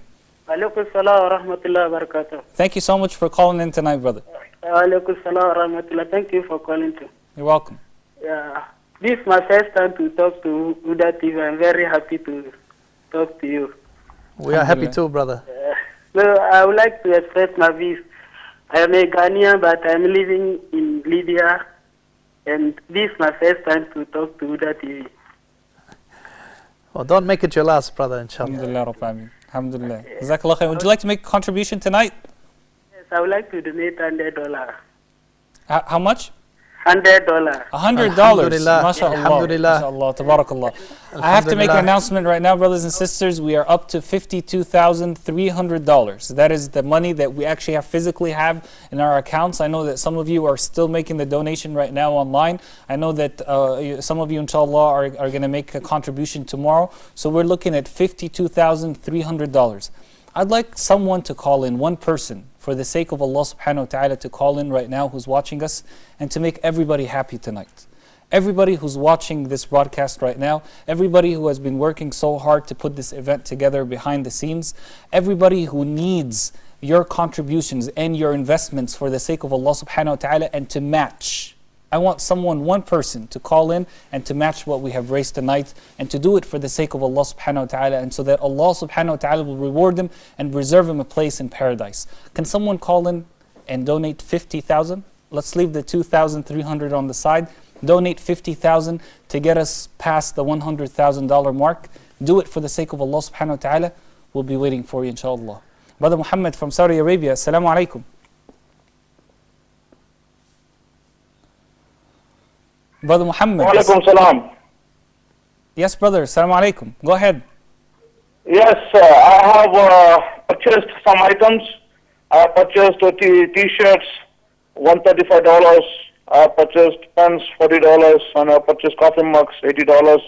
Alaikum salam wa rahmatullahi wa barakatuh. Thank you so much for calling in tonight, brother. Alaikum salam wa rahmatullah. Thank you for calling too. You're welcome. Yeah. This is my first time to talk to Huda TV. I'm very happy to talk to you. We are happy too, brother. So I would like to express my views. I am a Ghanaian, but I'm living in Libya, and this is my first time to talk to Huda TV. Well, don't make it your last, brother, inshallah. Alhamdulillah, Rabbil Alameen. Alhamdulillah. Jazakallah khair. Would you like to make a contribution tonight? Yes, I would like to donate $100. How much? $100. $100. Alhamdulillah. MashaAllah. Alhamdulillah. MashaAllah. Tabarakallah. I have to make an announcement right now, brothers and sisters. We are up to $52,300. That is the money that we actually physically have in our accounts. I know that some of you are still making the donation right now online. I know that some of you, inshallah, are going to make a contribution tomorrow. So we're looking at $52,300. I'd like someone to call in, one person, for the sake of Allah subhanahu wa ta'ala, to call in right now who's watching us, and to make everybody happy tonight. Everybody who's watching this broadcast right now, everybody who has been working so hard to put this event together behind the scenes, everybody who needs your contributions and your investments for the sake of Allah subhanahu wa ta'ala, and to match. I want someone, one person, to call in and to match what we have raised tonight, and to do it for the sake of Allah subhanahu wa ta'ala, and so that Allah subhanahu wa ta'ala will reward them and reserve them a place in paradise. Can someone call in and donate 50,000? Let's leave the 2,300 on the side. Donate 50,000 to get us past the $100,000 mark. Do it for the sake of Allah subhanahu wa ta'ala. We'll be waiting for you, inshallah. Brother Muhammad from Saudi Arabia, assalamu alaikum. Brother Muhammad. Wa alaikum salam. Yes, brother. Assalamu alaikum. Go ahead. Yes, I have purchased some items. I purchased T-shirts, $135. I purchased pens, $40, and I purchased coffee mugs, $80.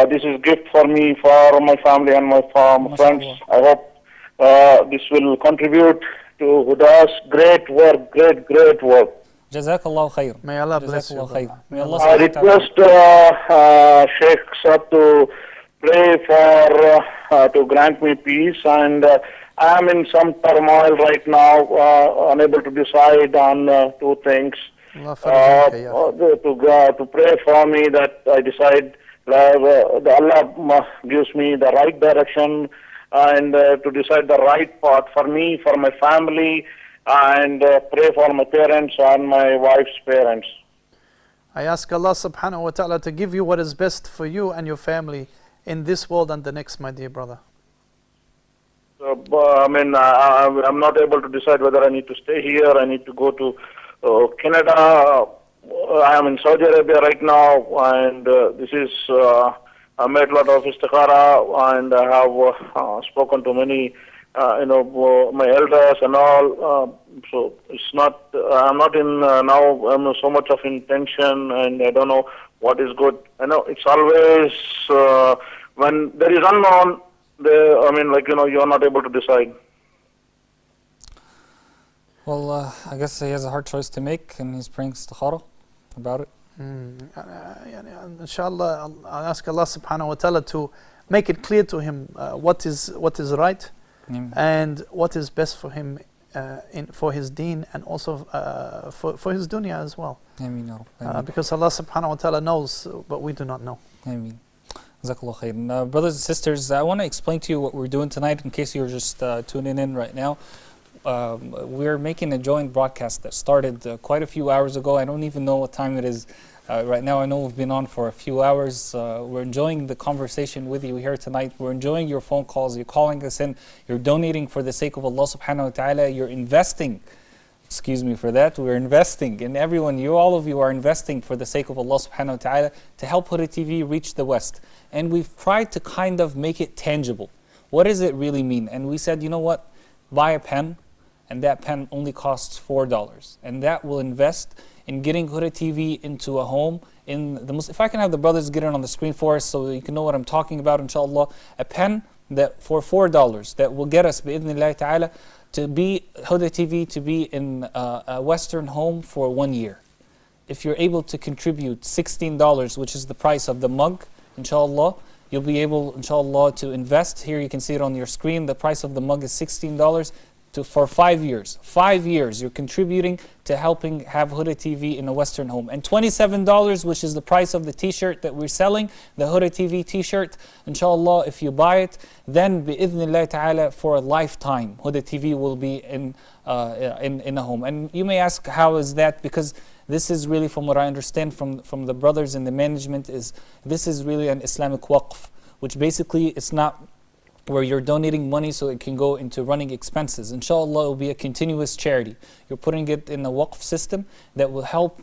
This is gift for me, for my family, and my friends. I hope this will contribute to Huda's great work, great work. Jazakallah khair. May Allah bless you. May Allah I request Sheikh Sab to pray for to grant me peace, and I am in some turmoil right now, unable to decide on two things. To pray for me that I decide, Allah gives me the right direction, and to decide the right path for me, for my family, and pray for my parents and my wife's parents. I ask Allah subhanahu wa ta'ala to give you what is best for you and your family in this world and the next, my dear brother. I'm not able to decide whether I need to stay here, I need to go to Canada. I am in Saudi Arabia right now, and this is, I made a lot of istikhara, and I have spoken to many my elders and all, so it's not, I'm not in now, I'm so much of intention, and I don't know what is good. I know it's always, when there is unknown, you are not able to decide. Well, I guess he has a hard choice to make, and he's praying istikhara about it. Inshallah, I'll ask Allah subhanahu wa ta'ala to make it clear to him what is right and what is best for him for his deen and also for his dunya as well. Because Allah subhanahu wa ta'ala knows, but we do not know. Ameen. Jazakallah khairan. Brothers and sisters, I want to explain to you what we're doing tonight in case you're just tuning in right now. We're making a joint broadcast that started quite a few hours ago. I don't even know what time it is right now. I know we've been on for a few hours. We're enjoying the conversation with you here tonight. We're enjoying your phone calls. You're calling us in. You're donating for the sake of Allah subhanahu wa ta'ala. You're investing. Excuse me for that. We're investing in everyone. All of you are investing for the sake of Allah subhanahu wa ta'ala to help Huda TV reach the West. And we've tried to kind of make it tangible. What does it really mean? And we said, you know what? Buy a pen. And that pen only costs $4. And that will invest in getting Huda TV into a home. If I can have the brothers get it on the screen for us so you can know what I'm talking about, inshallah. A pen that for $4 that will get us, bi'idhnillahi ta'ala, to be Huda TV to be in a Western home for 1 year. If you're able to contribute $16, which is the price of the mug, inshallah, you'll be able, inshallah, to invest. Here you can see it on your screen. The price of the mug is $16 for 5 years. 5 years you're contributing to helping have Huda TV in a Western home. And $27, which is the price of the t-shirt that we're selling, the Huda TV t-shirt, inshallah, if you buy it, then bi'idhnillah ta'ala for a lifetime, Huda TV will be in a home. And you may ask, how is that? Because this is really, from what I understand from the brothers in the management, this is really an Islamic waqf, which basically it's not where you're donating money so it can go into running expenses. Inshallah, it will be a continuous charity. You're putting it in a waqf system that will help,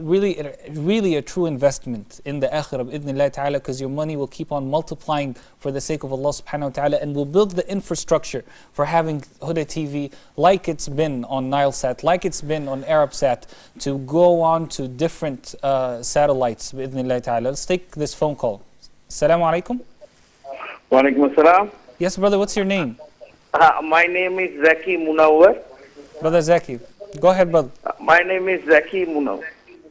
really a true investment in the akhirah, bi'idhnillah ta'ala, because your money will keep on multiplying for the sake of Allah subhanahu wa ta'ala, and will build the infrastructure for having Huda TV like it's been on Nilesat, like it's been on Arabsat, to go on to different satellites, bi'idhnillah ta'ala. Let's take this phone call. Assalamu alaikum. Walaikum assalam. Yes, brother, what's your name? My name is Zaki Munawwar. Brother Zaki, go ahead, brother. My name is Zaki Munawwar.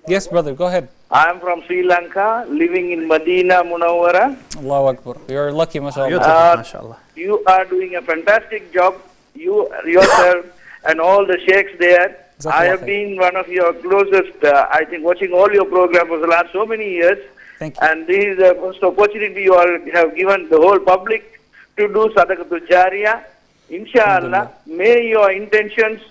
Yes, brother, go ahead. I am from Sri Lanka, living in Medina Munawwara. Allahu Akbar. You're lucky, mashallah. You are doing a fantastic job, yourself and all the sheikhs there. I have been one of your closest, I think, watching all your programs for the last so many years. Thank you. And this is the first opportunity you all have given the whole public to do Sadaqatul Jariyah. Inshallah, may your intentions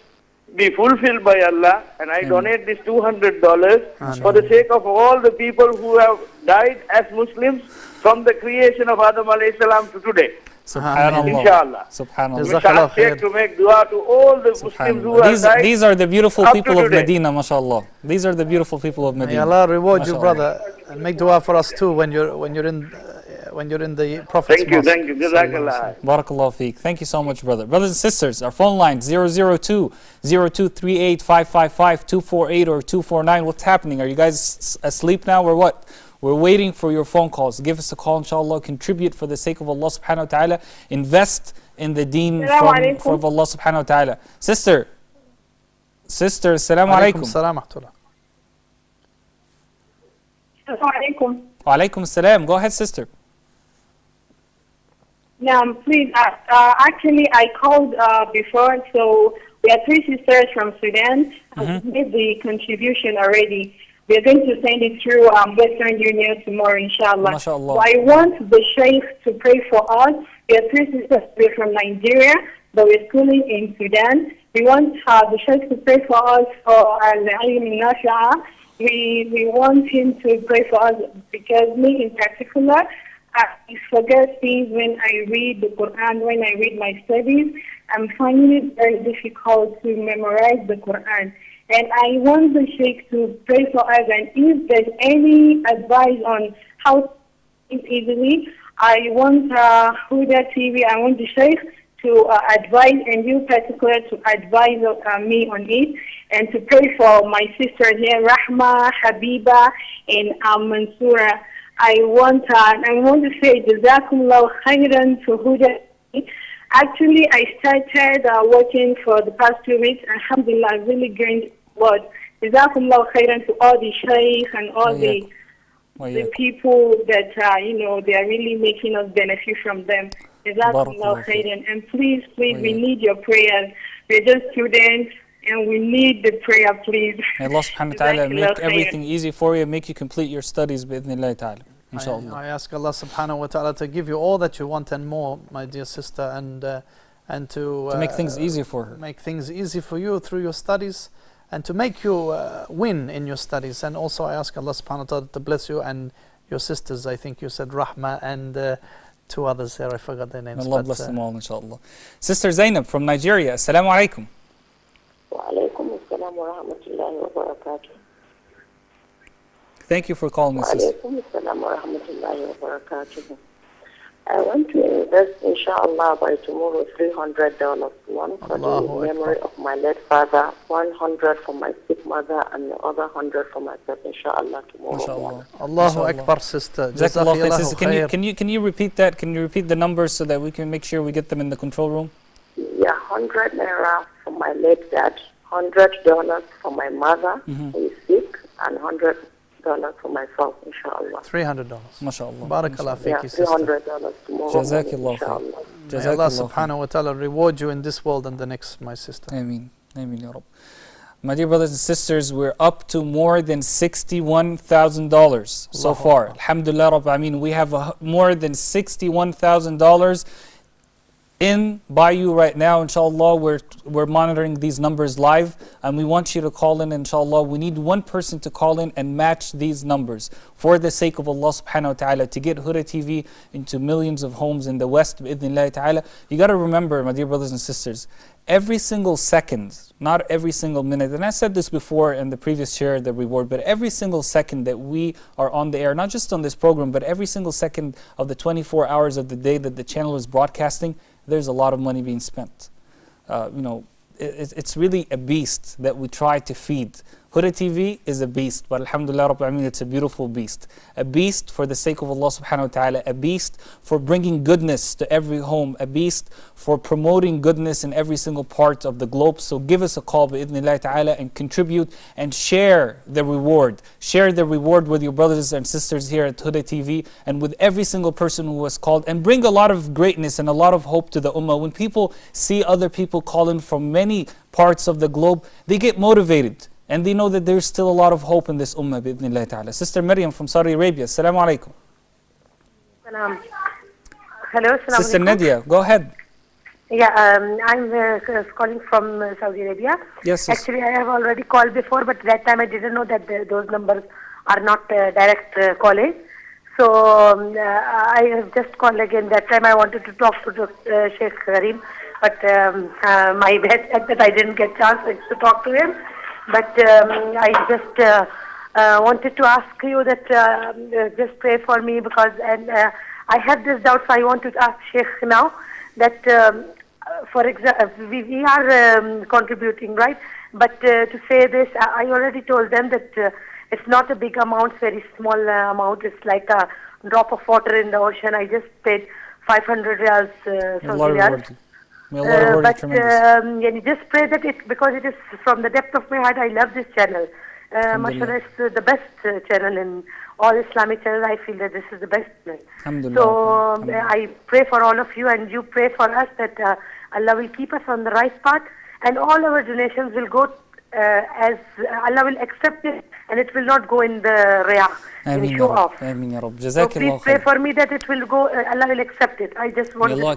be fulfilled by Allah. And I donate this $200 for the sake of all the people who have died as Muslims from the creation of Adam alayhi salam to today. Subhanallah. Inshallah. Subhanallah. We to make dua to all the Muslims who have died. These are the beautiful people of Medina, mashallah. These are the beautiful people of Medina. May Allah reward you, brother, and make dua for us too when you're in the Prophet's mosque. Thank you. Jazakallah. Barakallahu feek. Thank you so much, brother. Brothers and sisters, our phone line 002-0238-555-248 or 249. What's happening? Are you guys asleep now or what? We're waiting for your phone calls. Give us a call, inshallah. Contribute for the sake of Allah subhanahu wa ta'ala. Invest in the deen from Allah subhanahu wa ta'ala. Sister, assalamu alaikum. Wa alaikum assalam. Go ahead, sister. Please, actually, I called before, so we are 3 sisters from Sudan. We made the contribution already. We are going to send it through Western Union tomorrow, inshallah. MashaAllah. So I want the Sheikh to pray for us. We are 3 sisters. We're from Nigeria, but we're schooling in Sudan. We want the Sheikh to pray for us for Al-Ilm al-Nafi'a. We want him to pray for us because me in particular, I forget things when I read the Quran, when I read my studies. I'm finding it very difficult to memorize the Quran. And I want the Sheikh to pray for us, and if there's any advice on how to think easily, I want Huda TV, I want the Sheikh to advise, and you particular to advise me on it, and to pray for my sisters here, Rahma, Habiba, and Mansoura. I want to say Jazakumullah khairan to Huda TV. Actually, I started working for the past 2 weeks. Alhamdulillah, I really gained word. Jazakumullah khairan to all the sheikhs and all the people that, they are really making us benefit from them. Jazakumullah khairan. And please, we need your prayers. We're just students and we need the prayer, please. May Allah subhanahu wa ta'ala make everything easy for you and make you complete your studies bi-idhnillah ta'ala. I ask Allah subhanahu wa ta'ala to give you all that you want and more, my dear sister, and to make things easy for her. Make things easy for you through your studies, and to make you win in your studies. And also I ask Allah subhanahu wa ta'ala to bless you and your sisters. I think you said Rahma and two others here, I forgot their names. Allah bless them all, inshallah. Sister Zainab from Nigeria, Assalamu alaikum. Wa alaikum assalam wa rahmatullahi wa barakatuh. Thank you for calling us, sister. I want to invest, inshallah, by tomorrow $300. One for the memory of my late father, 100 for my sick mother, and the other 100 for myself, inshallah, tomorrow. Allahu Akbar, sister. Sister, can you repeat that? Can you repeat the numbers so that we can make sure we get them in the control room? Yeah, 100 naira for my late dad, $100 for my mother who is sick, and $100 for myself, inshallah. $300. MashaAllah. Barakallah fiki, sister. $300 tomorrow. Jazakallah khair. May Allah subhanahu wa ta'ala reward you in this world and the next, my sister. Ameen. Ameen, Ya Rabb. My dear brothers and sisters, we're up to more than $61,000 so far. Alhamdulillah Rabb Ameen. We have more than $61,000 in by you right now, inshallah. We're monitoring these numbers live, and we want you to call in, inshallah. We need one person to call in and match these numbers for the sake of Allah subhanahu wa ta'ala, to get Huda TV into millions of homes in the West, bi'idhnillah ta'ala. You got to remember, my dear brothers and sisters, every single second, not every single minute, and I said this before in the previous share, the reward, but every single second that we are on the air, not just on this program, but every single second of the 24 hours of the day that the channel is broadcasting, there's a lot of money being spent. It's really a beast that we try to feed. Huda TV is a beast, but alhamdulillah Rabbil Alameen, it's a beautiful beast. A beast for the sake of Allah subhanahu wa ta'ala, a beast for bringing goodness to every home, a beast for promoting goodness in every single part of the globe. So give us a call bi'idhnillah ta'ala and contribute and share the reward. Share the reward with your brothers and sisters here at Huda TV and with every single person who was called, and bring a lot of greatness and a lot of hope to the ummah. When people see other people calling from many parts of the globe, they get motivated. And they know that there's still a lot of hope in this ummah, bi'idhnillah ta'ala. Sister Maryam from Saudi Arabia, Assalamu alaikum. Hello, Sister Nadia, go ahead. Yeah, I'm calling from Saudi Arabia. Yes, actually, I have already called before, but that time I didn't know that those numbers are not direct calling. So I have just called again. That time I wanted to talk to Sheikh Karim, but my bad that I didn't get chance to talk to him. But I just wanted to ask you that just pray for me, because I had this doubt, so I want to ask Sheikh now that, for example, we are contributing, right? But to say this, I already told them that it's not a big amount, very small amount. It's like a drop of water in the ocean. I just paid 500 riyals, Saudi riyals. But just pray that because it is from the depth of my heart, I love this channel. MashaAllah, it's the best channel in all Islamic channels. I feel that this is the best channel. So I pray for all of you, and you pray for us that Allah will keep us on the right path, and all our donations will go as Allah will accept it, and it will not go in the riyah, in show off. So please pray for me that it will go, Allah will accept it. I just want to pray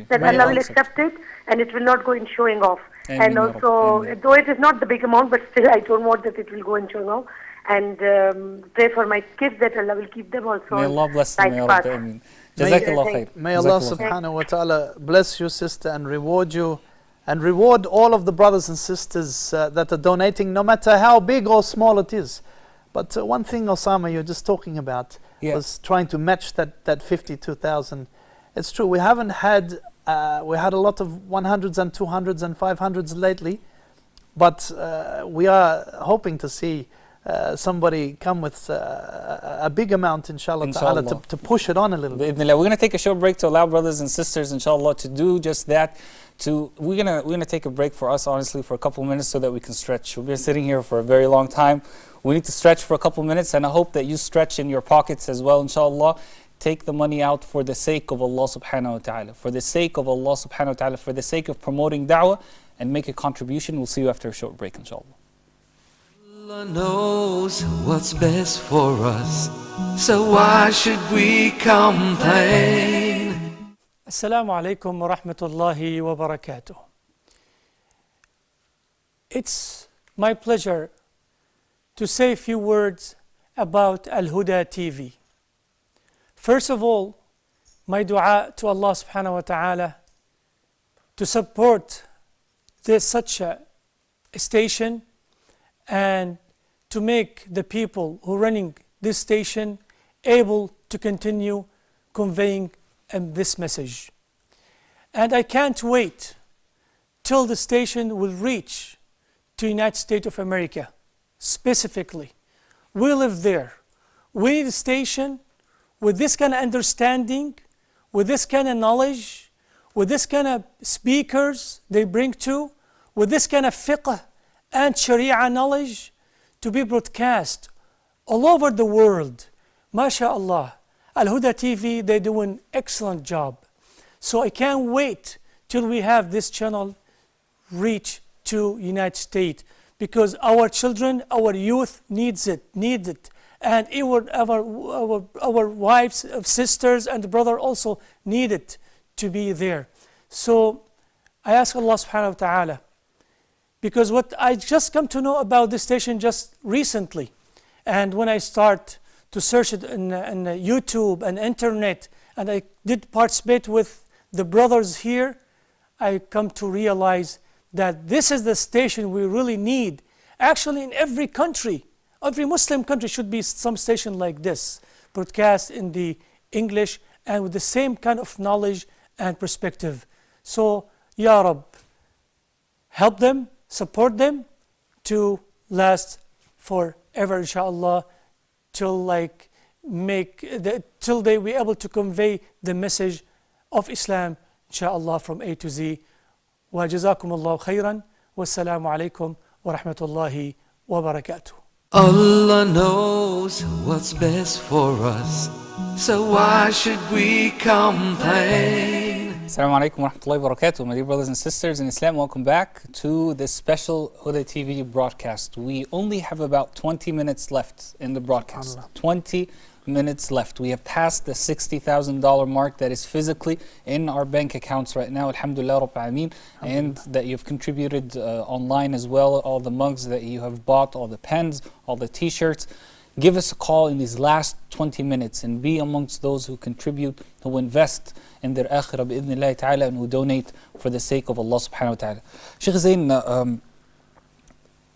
that Allah will accept it, and it will not go in showing off. And also, though it is not the big amount, but still I don't want that it will go in showing off. And pray for my kids that Allah will keep them also. May Allah bless them. May Allah subhanahu wa ta'ala bless you, sister, and reward you. And reward all of the brothers and sisters that are donating, no matter how big or small it is. But one thing, Osama, you're just talking about was trying to match that 52,000. It's true, we haven't had, we had a lot of 100s and 200s and 500s lately, but we are hoping to see somebody come with a big amount, inshallah ta'ala, to push it on a little bit. We're going to take a short break to allow brothers and sisters, inshallah, to do just that. We're gonna take a break for us, honestly, for a couple minutes so that we can stretch. We've been sitting here for a very long time. We need to stretch for a couple minutes, and I hope that you stretch in your pockets as well, inshallah. Take the money out for the sake of Allah subhanahu wa ta'ala, for the sake of Allah subhanahu wa ta'ala, for the sake of promoting da'wah, and make a contribution. We'll see you after a short break, inshallah. Allah knows what's best for us, so why should we complain? Assalamu alaikum wa rahmatullahi wa barakatuh. It's my pleasure to say a few words about Al-Huda TV. First of all, my dua to Allah subhanahu wa ta'ala to support such a station and to make the people who are running this station able to continue conveying this message. And I can't wait till the station will reach to United States of America specifically. We live there. We need a station with this kind of understanding, with this kind of knowledge, with this kind of speakers they bring to, with this kind of fiqh and sharia knowledge to be broadcast all over the world. MashaAllah. Al-Huda TV, they do an excellent job. So I can't wait till we have this channel reach to United States, because our children, our youth needs it. And our wives, sisters, and brother also need it to be there. So I ask Allah subhanahu wa ta'ala, because what I just come to know about this station just recently, and when I start to search it in YouTube and internet, and I did participate with the brothers here, I come to realize that this is the station we really need. Actually, in every country, every Muslim country should be some station like this, broadcast in the English and with the same kind of knowledge and perspective. So, Ya Rab, help them, support them to last forever, inshallah, till they be able to convey the message of Islam, inshallah, from A to Z. Wa jazakumullahu khairan. Wassalamu alaikum wa rahmatullahi wa barakatuh. Allah knows what's best for us, so why should we complain? Assalamu alaikum wa rahmatullahi wa barakatuh. My dear brothers and sisters in Islam, welcome back to this special Huda TV broadcast. We only have about 20 minutes left in the broadcast. 20 minutes left. We have passed the $60,000 mark that is physically in our bank accounts right now, alhamdulillah rabbil alameen, and that you've contributed online as well, all the mugs that you have bought, all the pens, all the t-shirts. Give us a call in these last 20 minutes and be amongst those who contribute, who invest in their akhirah bi'idhnillahi ta'ala, and who donate for the sake of Allah subhanahu wa ta'ala. Shaykh Zain,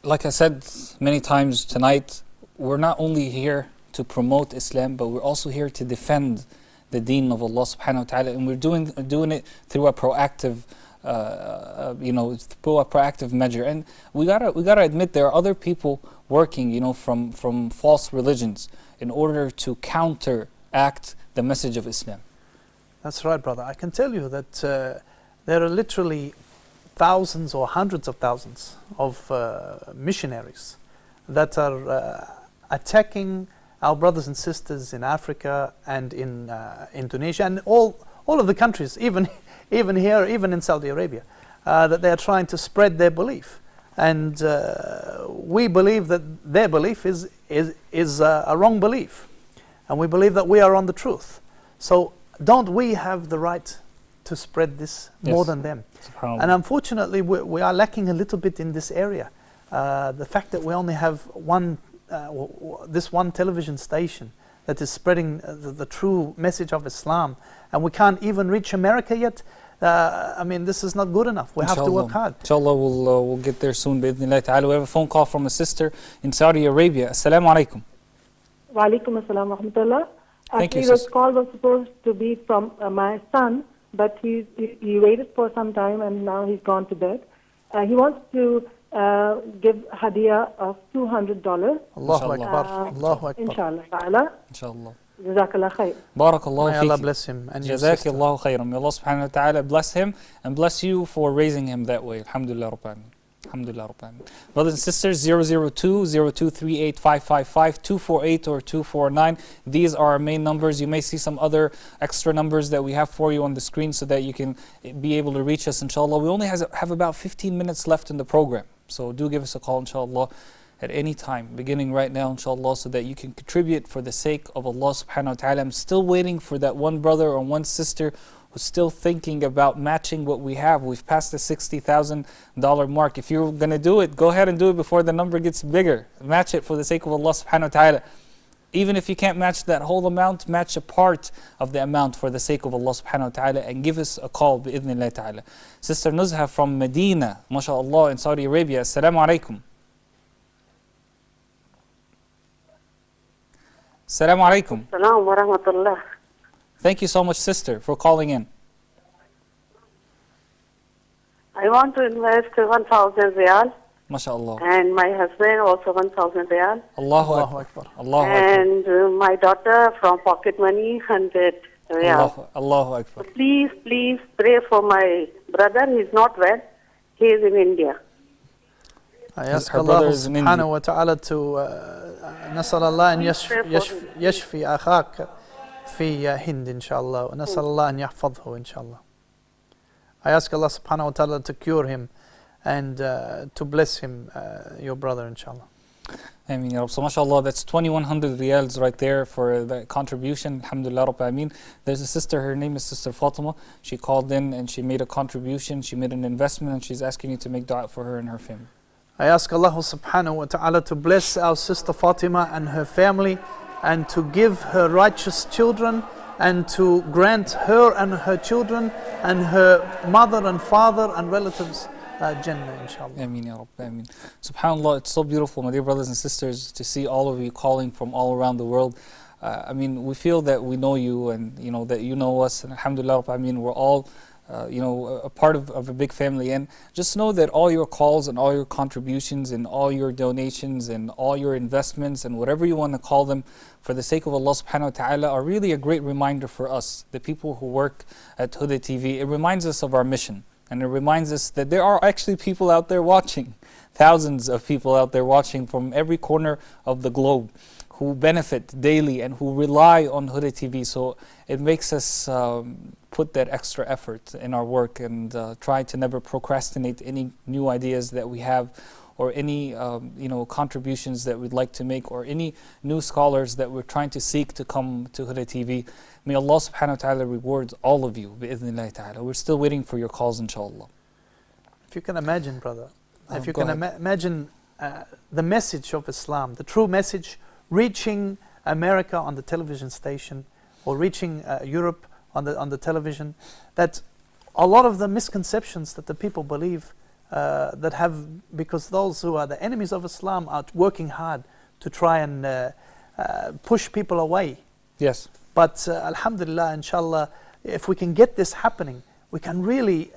like I said many times tonight, we're not only here to promote Islam, but we're also here to defend the deen of Allah subhanahu wa ta'ala, and we're doing it through a proactive through a proactive measure. And we gotta admit there are other people working, from false religions in order to counteract the message of Islam. That's right, brother. I can tell you that there are literally thousands or hundreds of thousands of missionaries that are attacking our brothers and sisters in Africa and in Indonesia and all of the countries, even here, even in Saudi Arabia, that they are trying to spread their belief. And we believe that their belief is a wrong belief. And we believe that we are on the truth. So don't we have the right to spread this more than them? And unfortunately, we are lacking a little bit in this area. The fact that we only have this one television station that is spreading the true message of Islam, and we can't even reach America yet. This is not good enough. We have to work hard. Inshallah, we'll get there soon. Bi'idhnillah ta'ala. We have a phone call from a sister in Saudi Arabia. Assalamu alaikum. Wa alaikum assalam wa rahmatullah. Thank you, Actually, this call was supposed to be from my son, but he waited for some time and now he's gone to bed. He wants to give hadiah of $200. Allahu Akbar. Allahu Akbar. Inshallah ta'ala. Inshallah. Jazakallah khair. Barakallahu May Allah feeki. bless him and your sister. Jazakallahu khairan. May Allah subhanahu wa ta'ala bless him and bless you for raising him that way. Alhamdulillah Rabbil Alameen. Alhamdulillah Rabbil Alameen. Brothers and sisters, 002-0238-555, 248 or 249. These are our main numbers. You may see some other extra numbers that we have for you on the screen so that you can be able to reach us, inshallah. We only have about 15 minutes left in the program. So do give us a call, inshallah, at any time, beginning right now, inshallah, so that you can contribute for the sake of Allah subhanahu wa ta'ala. I'm still waiting for that one brother or one sister who's still thinking about matching what we have. We've passed the $60,000 mark. If you're going to do it, go ahead and do it before the number gets bigger. Match it for the sake of Allah subhanahu wa ta'ala. Even if you can't match that whole amount, match a part of the amount for the sake of Allah subhanahu wa ta'ala and give us a call bi'idhnillah ta'ala. Sister Nuzha from Medina, mashallah, in Saudi Arabia. Assalamu alaikum. Assalamu alaikum. Assalamu wa rahmatullah. Thank you so much, sister, for calling in. I want to invest 1,000 riyal. MashaAllah. And my husband also 1,000 riyal. Allahu Akbar. Allahu Akbar. And my daughter from pocket money 100 riyal. Allahu Akbar. So please pray for my brother. He's not well. He is in India. I ask Allah subhanahu wa ta'ala to نسأل الله أن يشفي أخاك في هند إن شاء الله ونسأل الله أن يحفظه إن شاء الله. I ask Allah subhanahu wa ta'ala to cure him and to bless him, your brother, inshallah. Ameen, Ya Rabb. So, mashallah, that's 2,100 riyals right there for that contribution. Alhamdulillah, Rabbil Ameen. There's a sister, her name is Sister Fatima. She called in and she made a contribution. She made an investment and she's asking you to make dua for her and her family. I ask Allah subhanahu wa ta'ala to bless our sister Fatima and her family and to give her righteous children and to grant her and her children and her mother and father and relatives Jannah, inshallah. Ameen, Ya Rabb, Ameen. SubhanAllah, it's so beautiful, my dear brothers and sisters, to see all of you calling from all around the world. I mean, we feel that we know you and, you know, that you know us. And alhamdulillah, I mean, we're all, you know, a part of a big family. And just know that all your calls and all your contributions and all your donations and all your investments and whatever you want to call them, for the sake of Allah subhanahu wa ta'ala, are really a great reminder for us, the people who work at Huda TV. It reminds us of our mission. And it reminds us that there are actually people out there watching, thousands of people out there watching from every corner of the globe who benefit daily and who rely on Huda TV. So it makes us put that extra effort in our work and try to never procrastinate any new ideas that we have or any you know, contributions that we'd like to make or any new scholars that we're trying to seek to come to Huda TV. May Allah subhanahu wa ta'ala reward all of you, bi'idhnillah ta'ala. We're still waiting for your calls, inshallah. If you can imagine, brother, if you can imagine the message of Islam, the true message, reaching America on the television station or reaching Europe on the television, that a lot of the misconceptions that the people believe that have, because those who are the enemies of Islam are working hard to try and push people away. Yes. But alhamdulillah, inshallah, if we can get this happening, we can really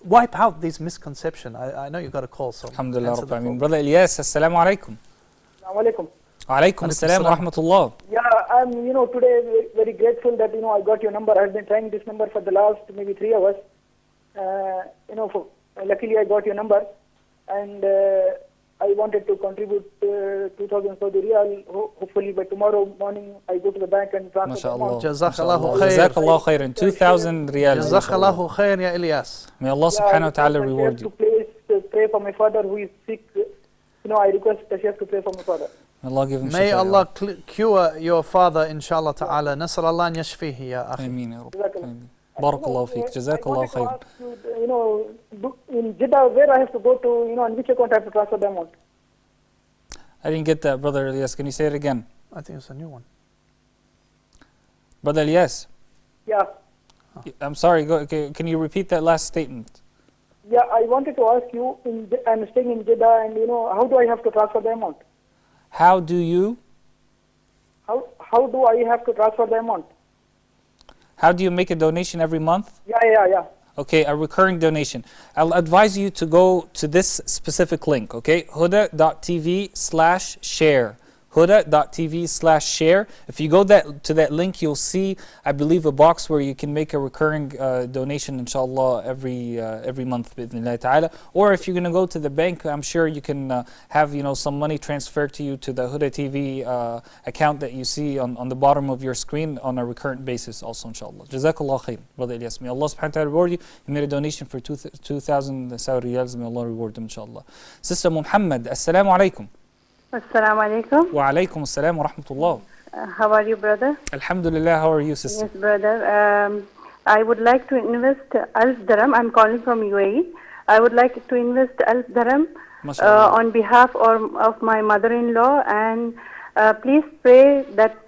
wipe out these misconceptions. I know you got a call, so alhamdulillah, Rabbil Alameen. Brother Ilyas, assalamu alaikum. Assalamu alaikum. Alaikum assalam wa rahmatullah. Yeah, I'm, you know, today very grateful that, you know, I got your number. I've been trying this number for the last maybe 3 hours. You know, luckily I got your number, and I wanted to contribute 2,000 Saudi Riyal. Hopefully by tomorrow morning I go to the bank and transfer the amount. Jazakallahu khair. Jazakallahu khairan. 2,000 riyal. Jazakallahu khair, ya Ilyas. May Allah subhanahu wa ta'ala reward you. To pray for my father who is sick. You know, I request the Sheikh to pray for my father. Allah give him May shifa, Allah cure your father, inshallah ta'ala. Nasal Allah an yashfihi, ya akhi. Ameen, ya Rabb. Barakallahu feek. Jazakallahu khair. You know, in Jeddah, where I have to go to, you know, on which account I have to transfer the amount? I didn't get that, Brother Ilyas. Can you say it again? I think it's a new one. Brother Ilyas. Yeah. I'm sorry, can you repeat that last statement? Yeah, I wanted to ask you, I'm staying in Jeddah, and, you know, how do I have to transfer the amount? How do you? How do I have to transfer the amount? How do you make a donation every month? Yeah. okay, a recurring donation, I'll advise you to go to this specific link, okay, huda.tv/share. huda.tv/share. If you go to that link, you'll see, I believe, a box where you can make a recurring donation, inshallah, every month, bi'idhnillah ta'ala. Or if you're going to go to the bank, I'm sure you can have, some money transferred to you to the Huda TV account that you see on the bottom of your screen on a recurrent basis also, inshallah. Jazakallah khair, Brother Ilyas. May Allah subhanahu wa ta'ala reward you. You made a donation for 2,000 Saudi riyals. May Allah reward him, inshallah. Sister Muhammad, assalamu alaikum. Assalamu alaikum. Wa alaikum assalam wa rahmatullah. How are you, brother? Alhamdulillah, how are you, sister? Yes, brother. I would like to invest Alf Dirham. I'm calling from UAE. I would like to invest Alf Dirham on behalf of my mother-in-law, and please pray that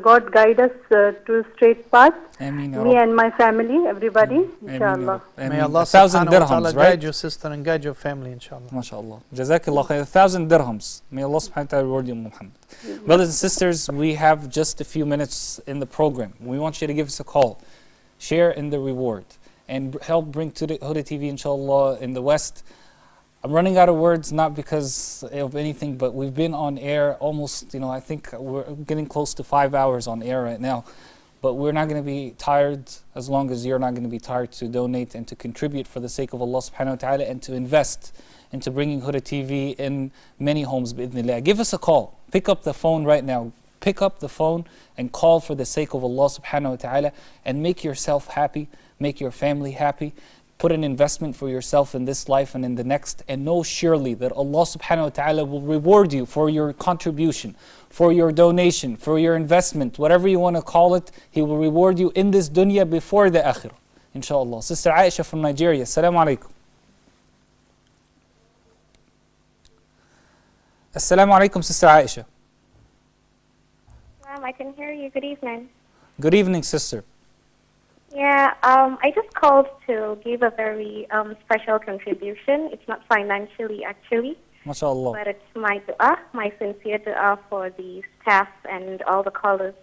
God guide us to straight path. Ameen, me and my family, everybody, inshallah. May Allah 1,000 subhanahu wa ta'ala dirhams, right? guide your sister and guide your family, inshallah. MashaAllah. Jazakallah khair. 1,000 dirhams. May Allah subhanahu wa ta'ala reward you, Muhammad. Brothers and sisters, we have just a few minutes in the program. We want you to give us a call. Share in the reward and help bring to the Huda TV, inshallah, in the West. I'm running out of words, not because of anything, but we've been on air almost, I think we're getting close to 5 hours on air right now. But we're not going to be tired as long as you're not going to be tired to donate and to contribute for the sake of Allah subhanahu wa ta'ala and to invest into bringing Huda TV in many homes, bi'idhnillah. Give us a call. Pick up the phone right now. Pick up the phone and call for the sake of Allah subhanahu wa ta'ala and make yourself happy, make your family happy. Put an investment for yourself in this life and in the next, and know surely that Allah subhanahu wa ta'ala will reward you for your contribution, for your donation, for your investment, whatever you want to call it. He will reward you in this dunya before the akhirah, inshallah. Sister Aisha from Nigeria, assalamu alaikum. Assalamu alaikum, Sister Aisha. I can hear you. Good evening. Good evening, sister. Yeah, I just called to give a very special contribution. It's not financially, actually. MashaAllah. But it's my dua, my sincere dua for the staff and all the callers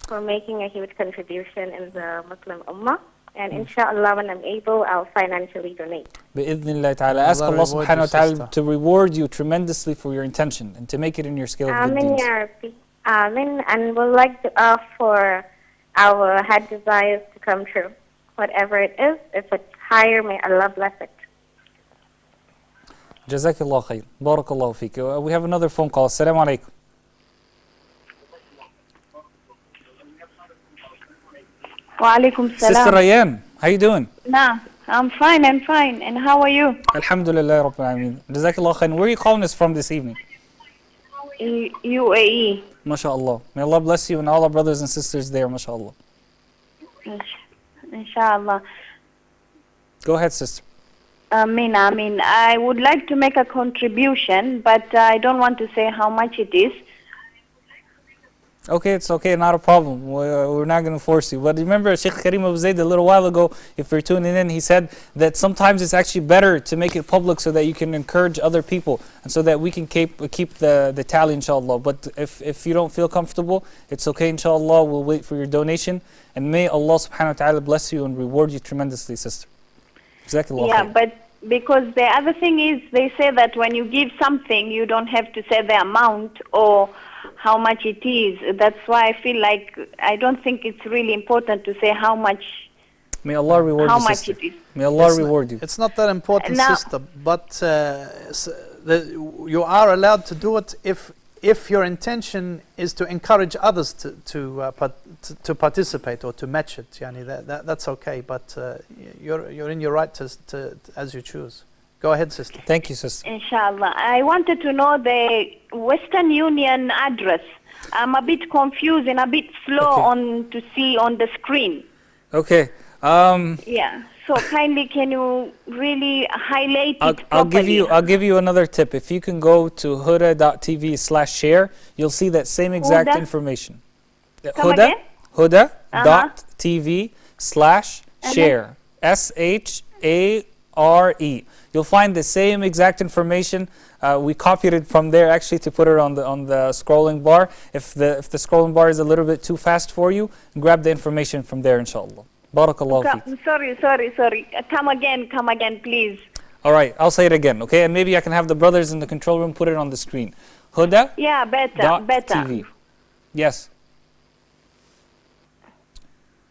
for making a huge contribution in the Muslim Ummah. And inshallah, when I'm able, I'll financially donate. Bi-idhnillah ta'ala. Ask Allah subhanahu wa ta'ala to reward you tremendously for your intention and to make it in your scale of good Amin, deeds. Ya Rabbi. Amin. And we'd like to for our head desires to come true. Whatever it is, if it's higher, may Allah bless it. Jazakallah khair. Barakallahu feek. We have another phone call. Assalamu alaikum. Wa alaikum salam. Sister Rayyan, how you doing? Nah, I'm fine. And how are you? Alhamdulillah Rabbil Alameen. Jazakallah khair. Where are you calling us from this evening? UAE. MashaAllah. May Allah bless you and all our brothers and sisters there, MashaAllah. Inshallah. Go ahead, sister. Amin. I would like to make a contribution, but I don't want to say how much it is. Okay, it's okay, not a problem. We're not going to force you. But remember, Sheikh Karim Abu Zayd a little while ago, if you're tuning in, he said that sometimes it's actually better to make it public so that you can encourage other people and so that we can keep the tally, inshallah. But if you don't feel comfortable, it's okay, inshallah. We'll wait for your donation. And may Allah subhanahu wa ta'ala bless you and reward you tremendously, sister. Jazakallah Yeah, khair. but because the other thing is, they say that when you give something, you don't have to say the amount or how much it is. That's why I feel like I don't think it's really important to say how much. May Allah reward how you, much sister. it is. May Allah reward you. It's not that important, Now- sister, but you are allowed to do it if your intention is to encourage others to participate or to match it. Yani that's okay, but you're in your right to as you choose. Go ahead, sister. Thank you, sister. Inshallah. I wanted to know the Western Union address. I'm a bit confused and a bit slow to see on the screen. Okay. Yeah. So kindly, can you really highlight it properly? I'll give you another tip. If you can go to huda.tv/share, you'll see that same exact Huda? information. Come again? Huda.tv/share. SHARE. You'll find the same exact information. We copied it from there actually to put it on the scrolling bar. If the scrolling bar is a little bit too fast for you, grab the information from there, inshallah. Barakallahu feek. Sorry. Come again, please. All right, I'll say it again, okay? And maybe I can have the brothers in the control room put it on the screen. Huda. Yeah, better. TV. Yes.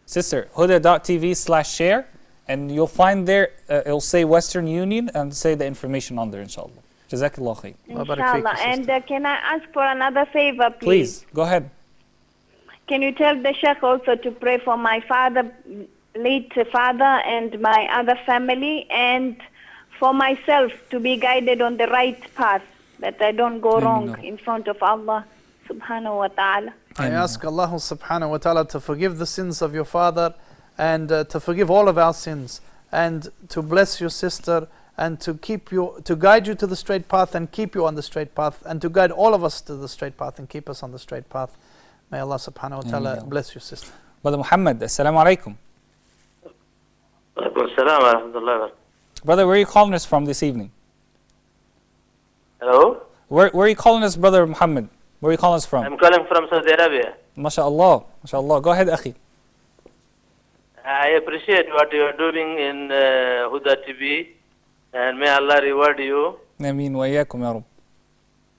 Sister, huda.tv/share, and you'll find there, it'll say Western Union and say the information on there, inshallah. Jazakallah khair. Inshallah. And can I ask for another favor, please? Please, go ahead. Can you tell the Sheikh also to pray for my late father, and my other family, and for myself to be guided on the right path, that I don't go wrong in front of Allah subhanahu wa ta'ala. I ask Allah subhanahu wa ta'ala to forgive the sins of your father, and to forgive all of our sins, and to bless your sister, and to guide you to the straight path and keep you on the straight path, and to guide all of us to the straight path and keep us on the straight path. May Allah subhanahu wa ta'ala bless your sister. Brother Muhammad, assalamu alaikum. Brother, where are you calling us from this evening? Hello? Where are you calling us, Brother Muhammad? Where are you calling us from? I'm calling from Saudi Arabia. MashaAllah. MashaAllah. Go ahead, Akhi. I appreciate what you are doing in Huda TV, and may Allah reward you. Ameen wa iyaakum ya Rabb.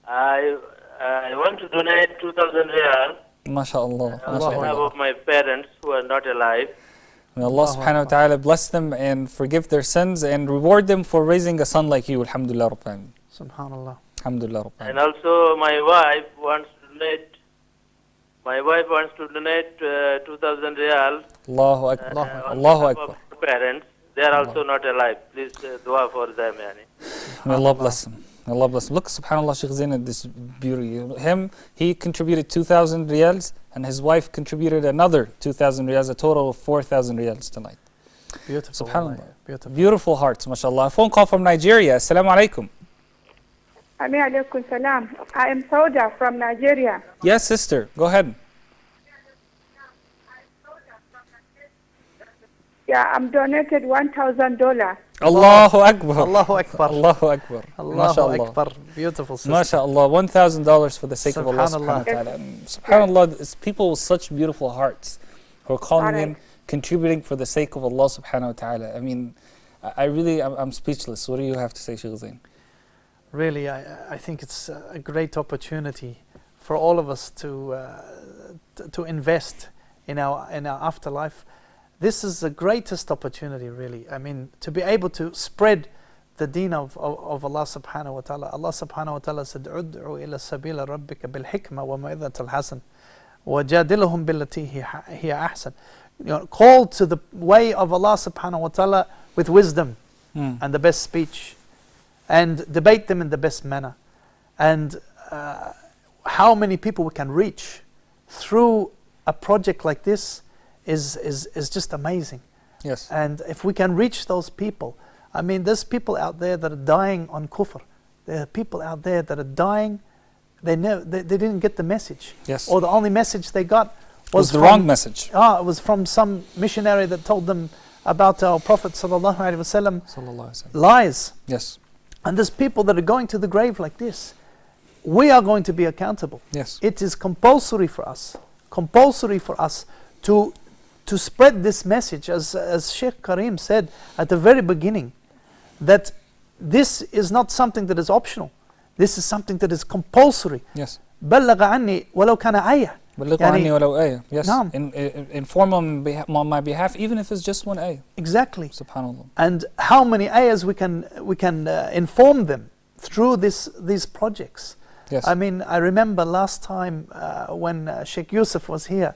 I want to donate 2,000 riyal MashaAllah. on behalf of my parents who are not alive. May Allah subhanahu wa ta'ala bless them and forgive their sins and reward them for raising a son like you. Alhamdulillah Rabbil Alameen. Subhanallah. Alhamdulillah Rabbil Alameen. And also my wife wants to donate 2,000 riyal. Allahu Akbar. Allahu Akbar. Parents, they are also not alive. Please dua for them, yani. May Allah bless them. May Allah bless them. Look, subhanAllah, Sheikh Zainad, this beauty. He contributed 2,000 riyals, and his wife contributed another 2,000 riyals, a total of 4,000 riyals tonight. Beautiful. SubhanAllah. Beautiful hearts, mashallah. A phone call from Nigeria. Assalamu alaikum. Alaikum salam. I am Sauda from Nigeria. Yes, sister. Go ahead. Yeah, I'm donated $1,000. Allahu Akbar. Allahu Akbar. Allahu Akbar. Allahu Akbar. Beautiful sister. MashaAllah. $1,000 for the sake of Allah subhanahu wa ta'ala. SubhanAllah, it's people with such beautiful hearts who are calling in, contributing for the sake of Allah subhanahu wa ta'ala. I mean, I'm speechless. What do you have to say, Sheikh Zain? Really, I think it's a great opportunity for all of us to invest in our afterlife. This is the greatest opportunity, really. I mean, to be able to spread the deen of Allah subhanahu wa ta'ala. Allah subhanahu wa ta'ala said, "Ud'u ila sabila rabbika bil hikma wa mau'izatil hasan wa jadilhum billati hiya ahsan." Call to the way of Allah subhanahu wa ta'ala with wisdom and the best speech, and debate them in the best manner. And how many people we can reach through a project like this is just amazing. Yes. And if we can reach those people, I mean, there's people out there that are dying on kufr. There are people out there that are dying, they didn't get the message. Yes. Or the only message they got was the wrong message. It was from some missionary that told them about our Prophet sallallahu alaihi wasallam lies. Yes. And there's people that are going to the grave like this. We are going to be accountable. Yes. It is compulsory for us to spread this message, as Sheikh Karim said at the very beginning, that this is not something that is optional. This is something that is compulsory. Yes. بلغ عني ولو كان آية. بلغ عني ولو آية. Yes. Inform on my behalf, even if it's just one ayah. Exactly. Subhanallah. And how many ayahs we can inform them through these projects. Yes. I mean, I remember last time when Sheikh Yusuf was here,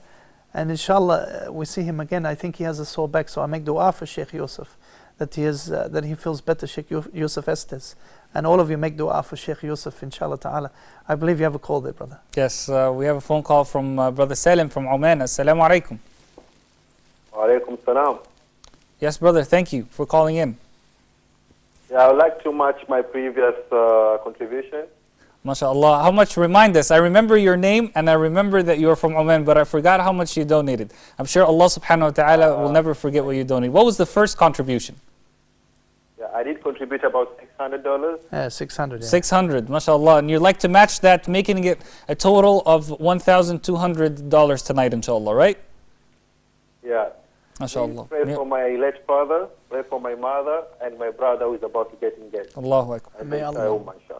and inshallah we see him again. I think he has a sore back, so I make dua for Sheikh Yusuf that he feels better. Sheikh Yusuf Estes, and all of you make dua for Sheikh Yusuf, inshallah ta'ala. I believe you have a call there, brother. Yes, we have a phone call from Brother Salim from Oman. Assalamu alaikum. Wa alaikum salam. Yes, brother, thank you for calling in. Yeah, I would like to match my previous contribution. MashaAllah. How much? Remind us. I remember your name and I remember that you are from Oman, but I forgot how much you donated. I'm sure Allah subhanahu wa ta'ala will never forget what you donated. What was the first contribution? Yeah, I did contribute about $600. Yeah, 600. Yeah. 600, mashallah. And you'd like to match that, making it a total of $1,200 tonight, inshallah, right? Yeah. MashaAllah. Pray for my late father, pray for my mother, and my brother who is about to get engaged. Allahu Akbar.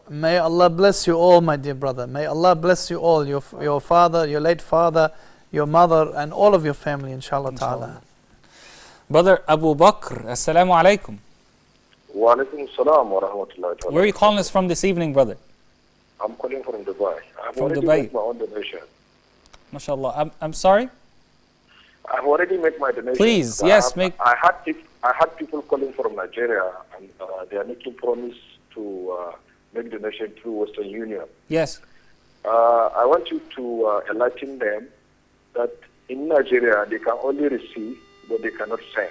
May Allah bless you all, my dear brother. May Allah bless you all, your father, your late father, your mother, and all of your family, inshallah ta'ala. Brother Abu Bakr, Assalamu alaikum. Wa alaikum salam wa rahmatullahi wa Where are you calling us from this evening, brother? I'm calling from Dubai. I've From already Dubai. made my own donation. MashaAllah. I'm sorry? I've already made my donation. Please, So yes, I had people calling from Nigeria, and they are making promise to make donation through Western Union. Yes. I want you to enlighten them that in Nigeria they can only receive, but they cannot send.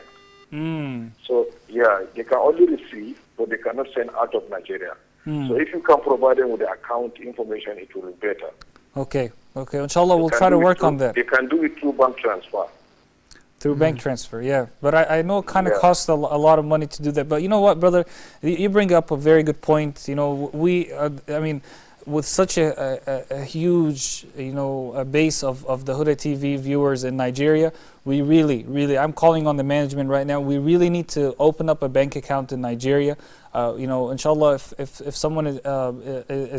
So yeah, they can only receive, but they cannot send out of Nigeria. So if you can provide them with the account information, it will be better. Okay. Inshallah, we'll try to work on that. They can do it through bank transfer. Through bank transfer, yeah. But I know it kind of costs a lot of money to do that. But you know what, brother? You bring up a very good point. You know, I mean, with such a huge, a base of the Huda TV viewers in Nigeria, we really, I'm calling on the management right now. We really need to open up a bank account in Nigeria. Inshallah, if someone is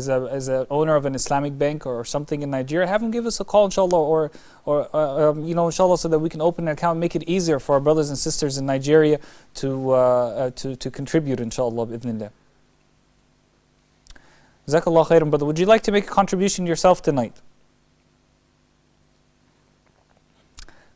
an owner of an Islamic bank or something in Nigeria, have them give us a call, inshallah, or inshallah, so that we can open an account, make it easier for our brothers and sisters in Nigeria to contribute, inshallah, bi'idhnillah. Jazakallah khairan, brother. Would you like to make a contribution yourself tonight?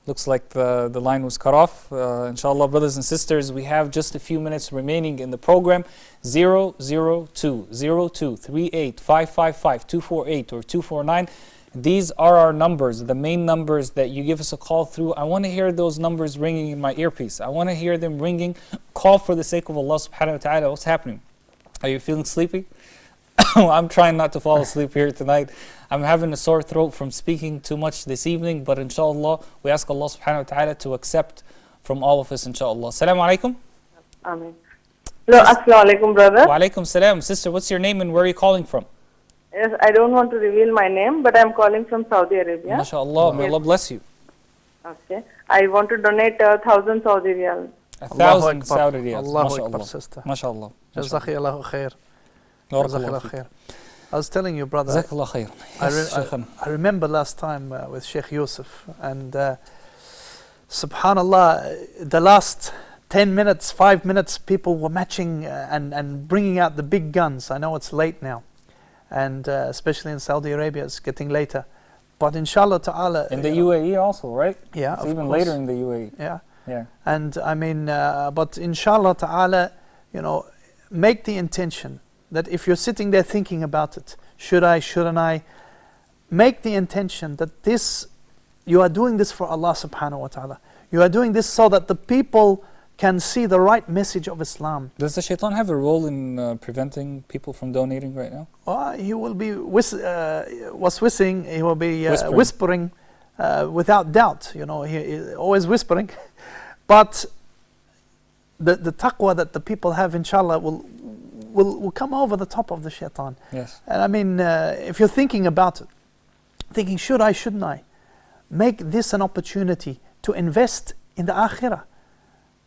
Looks like the line was cut off. Inshallah, brothers and sisters, we have just a few minutes remaining in the program. 002-0238-555-248 or 249. These are our numbers, the main numbers that you give us a call through. I want to hear those numbers ringing in my earpiece. I want to hear them ringing. Call for the sake of Allah subhanahu wa ta'ala. What's happening? Are you feeling sleepy? I'm trying not to fall asleep here tonight. I'm having a sore throat from speaking too much this evening, but inshallah, we ask Allah subhanahu wa ta'ala to accept from all of us, inshallah. Assalamu alaikum. Ameen. Hello, assalamu alaikum, brother. Wa alaikum salam. Sister, what's your name and where are you calling from? Yes, I don't want to reveal my name, but I'm calling from Saudi Arabia. MashaAllah, may Allah bless you. Okay. I want to donate 1,000 Saudi riyal. 1,000 Saudi riyals. Allahu Akbar, sister. MashaAllah. Jazakallahu khair. Jazakallahu khair. I was telling you, brother, I remember last time with Sheikh Yusuf, and subhanallah, the last 10 minutes, 5 minutes, people were matching and bringing out the big guns. I know it's late now, and especially in Saudi Arabia, it's getting later. But inshallah ta'ala. In the UAE also, right? Yeah, it's even later in the UAE. Yeah. Yeah. And I mean, but inshallah ta'ala, make the intention that if you're sitting there thinking about it, should I, shouldn't I, make the intention that you are doing this for Allah subhanahu wa ta'ala. You are doing this so that the people can see the right message of Islam. Does the shaitan have a role in preventing people from donating right now? He will be waswissing, he will be whispering without doubt. He always whispering. But the taqwa that the people have, inshallah, will come over the top of the shaitan. Yes. And I mean, if you're thinking about it, thinking, should I, shouldn't I? Make this an opportunity to invest in the akhirah.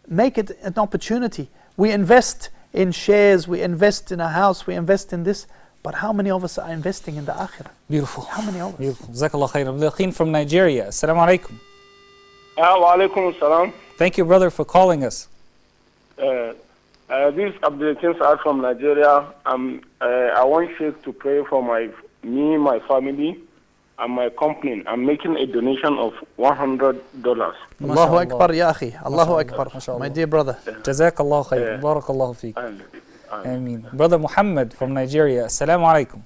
Make it an opportunity. We invest in shares, we invest in a house, we invest in this. But how many of us are investing in the akhirah? Beautiful. How many of us? Beautiful. Jazakallah khairan. Abdul from Nigeria. Assalamu alaikum. Wa alaikum salam. Thank you, brother, for calling us. This is Abdul Saad from Nigeria. I want Sheikh to pray for me, my family, and my company. I'm making a donation of $100. Allahu Akbar, ya akhi. Allahu Akbar. My dear brother. Jazakallah khair. Barakallahu feek. Ameen. Brother Muhammad from Nigeria. Assalamu alaikum.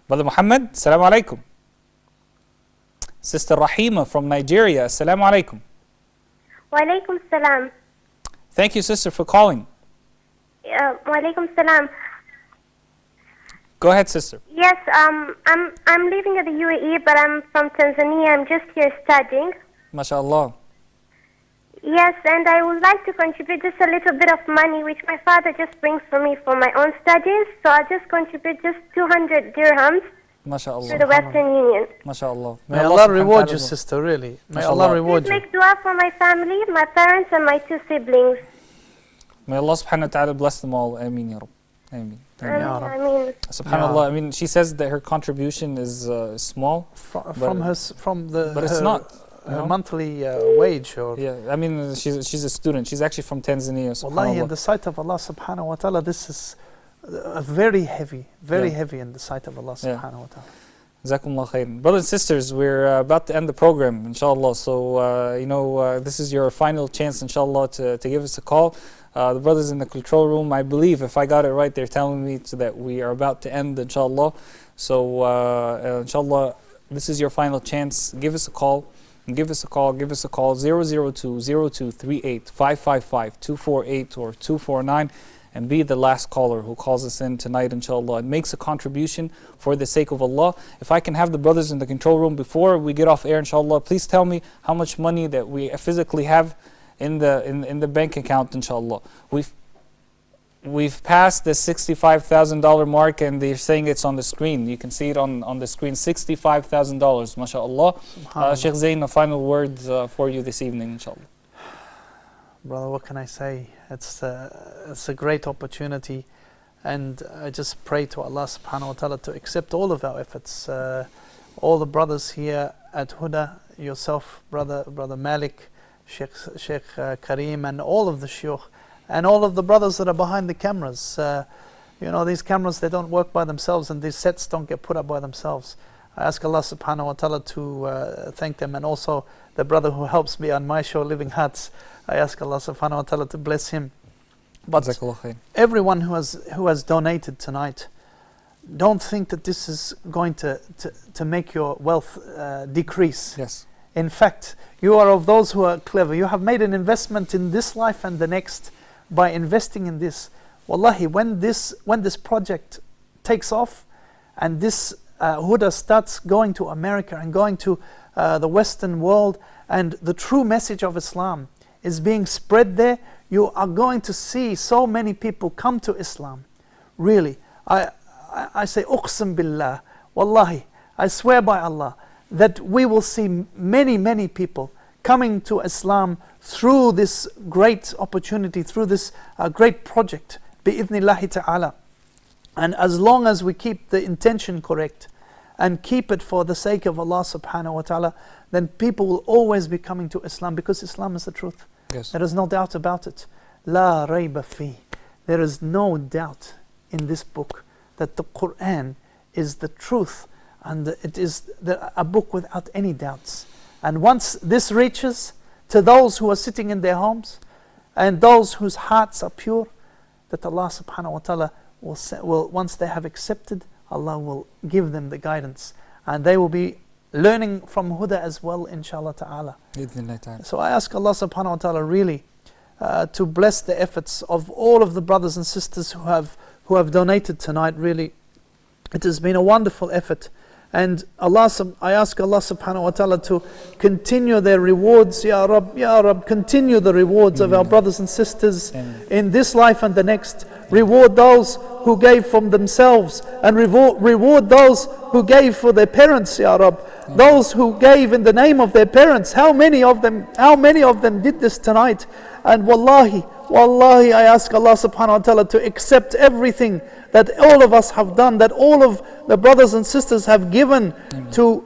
Brother Muhammad, assalamu alaikum. Sister Rahima from Nigeria. Assalamu alaikum. Wa alaikum salam. Thank you, sister, for calling. Wa alaikum salam. Go ahead, sister. Yes, I'm living in the UAE, but I'm from Tanzania. I'm just here studying. MashaAllah. Yes, and I would like to contribute just a little bit of money, which my father just brings for me for my own studies. So I'll just contribute just 200 dirhams. MashaAllah. to the Western Union. MashaAllah. May Allah reward you, sister, really. May Allah MashaAllah. reward Please you. make dua for my family, my parents, and my 2 siblings. May Allah subhanahu wa ta'ala bless them all. Ameen ya Rabb. Ameen. I mean, Subhanallah. I mean, she says that her contribution is small. From the But it's not. You her know? monthly wage. Or Yeah, I mean, she's a student. She's actually from Tanzania. Wallahi, in Subhanallah. the sight of Allah subhanahu wa ta'ala, this is very heavy in the sight of Allah subhanahu wa ta'ala. Jazakumullah khairan. Brothers and sisters, we're about to end the program, inshallah. So, this is your final chance, inshallah, to give us a call. The brothers in the control room, I believe, if I got it right, they're telling me that we are about to end, inshallah. So, inshallah, this is your final chance. Give us a call. Give us a call. 002-0238-555-248 or 249. And be the last caller who calls us in tonight, inshallah, and makes a contribution for the sake of Allah. If I can have the brothers in the control room before we get off air, inshallah, please tell me how much money that we physically have in the bank account, inshallah. We've passed the $65,000 mark, and they're saying it's on the screen. You can see it on the screen, $65,000, mashallah. Sheikh Zain, a final word for you this evening, inshallah. Brother, what can I say? It's a great opportunity, and I just pray to Allah subhanahu wa ta'ala to accept all of our efforts. All the brothers here at Huda, yourself, brother Malik, Sheikh Kareem, and all of the shiuch, and all of the brothers that are behind the cameras. These cameras, they don't work by themselves, and these sets don't get put up by themselves. I ask Allah subhanahu wa ta'ala to thank them, and also the brother who helps me on my show, Living Hearts. I ask Allah subhanahu wa ta'ala to bless him. But everyone who has donated tonight, don't think that this is going to make your wealth decrease. Yes. In fact, you are of those who are clever. You have made an investment in this life and the next by investing in this. Wallahi, when this project takes off and this Huda starts going to America and going to the Western world, and the true message of Islam is being spread there, you are going to see so many people come to Islam. Really, I say, uqsim billah, wallahi, I swear by Allah, that we will see many people coming to Islam through this great opportunity, through this great project, bi'idhnillahi ta'ala. And as long as we keep the intention correct and keep it for the sake of Allah subhanahu wa ta'ala, then people will always be coming to Islam, because Islam is the truth. Yes. There is no doubt about it. La rayba fi. There is no doubt in this book that the Quran is the truth, and it is a book without any doubts. And once this reaches to those who are sitting in their homes and those whose hearts are pure, that Allah subhanahu wa ta'ala will, once they have accepted, Allah will give them the guidance, and they will be learning from Huda as well, inshallah ta'ala. So I ask Allah subhanahu wa ta'ala really to bless the efforts of all of the brothers and sisters who have donated tonight. Really, it has been a wonderful effort, and I ask Allah subhanahu wa ta'ala to continue their rewards. Ya Rab, continue the rewards of our brothers and sisters in this life and the next. Reward those who gave from themselves, and reward those who gave for their parents, Ya Rab. Those who gave in the name of their parents, how many of them did this tonight? And wallahi, I ask Allah subhanahu wa ta'ala to accept everything that all of us have done, that all of the brothers and sisters have given to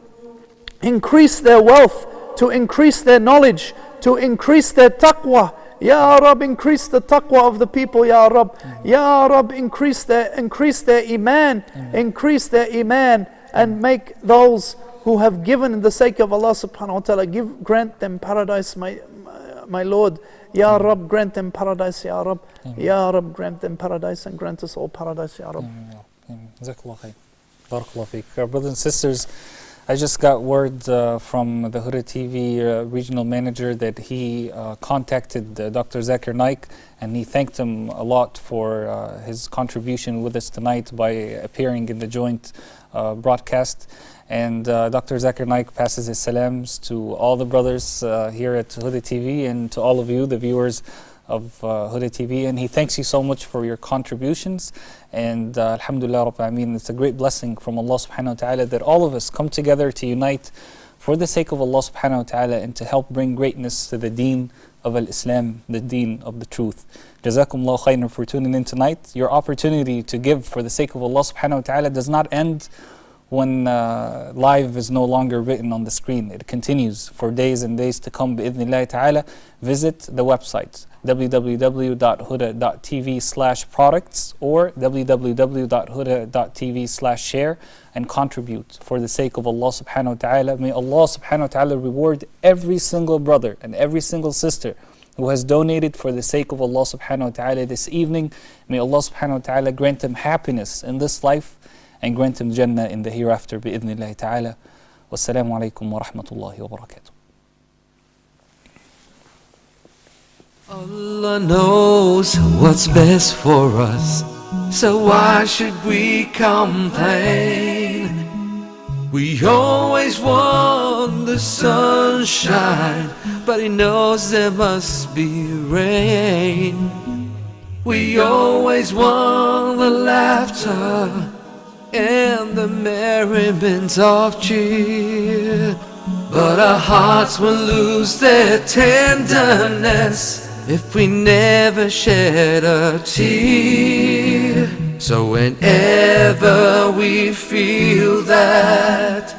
increase their wealth, to increase their knowledge, to increase their taqwa. Ya Rab, increase the taqwa of the people, Ya Rab. Ya Rab, increase their iman, and make those who have given in the sake of Allah subhanahu wa ta'ala, grant them paradise, my Lord. Ya Rab, grant them paradise, Ya Rab. Ya Rab, grant them paradise, and grant us all paradise, Ya Rab. Jazakallah khair. Barakallah feek. Brothers and sisters, I just got word from the Huda TV regional manager that he contacted Dr. Zakir Naik, and he thanked him a lot for his contribution with us tonight by appearing in the joint broadcast. And Dr. Zakir Naik passes his salams to all the brothers here at Huda TV, and to all of you, the viewers of Huda TV, and he thanks you so much for your contributions. And Alhamdulillah Rabbil Alameen, it's a great blessing from Allah subhanahu wa ta'ala that all of us come together to unite for the sake of Allah subhanahu wa ta'ala and to help bring greatness to the deen of Al-Islam, the deen of the truth. Jazakumullah khairan for tuning in tonight. Your opportunity to give for the sake of Allah subhanahu wa ta'ala does not end when live is no longer written on the screen. It continues for days and days to come, bi'idhnillahi ta'ala. Visit the website www.huda.tv/products or www.huda.tv/share and contribute for the sake of Allah subhanahu wa ta'ala. May Allah subhanahu wa ta'ala reward every single brother and every single sister who has donated for the sake of Allah subhanahu wa ta'ala this evening. May Allah subhanahu wa ta'ala grant them happiness in this life and grant him Jannah in the hereafter bi'idhnillahi ta'ala. Wassalamu alaikum wa rahmatullahi wa barakatuh. Allah knows what's best for us, so why should we complain? We always want the sunshine, but He knows there must be rain. We always want the laughter and the merriment of cheer, but our hearts will lose their tenderness if we never shed a tear. So whenever we feel that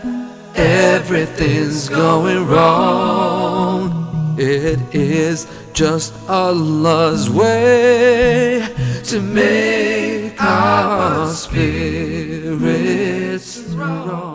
everything's going wrong, it is just Allah's way to make our spirits strong.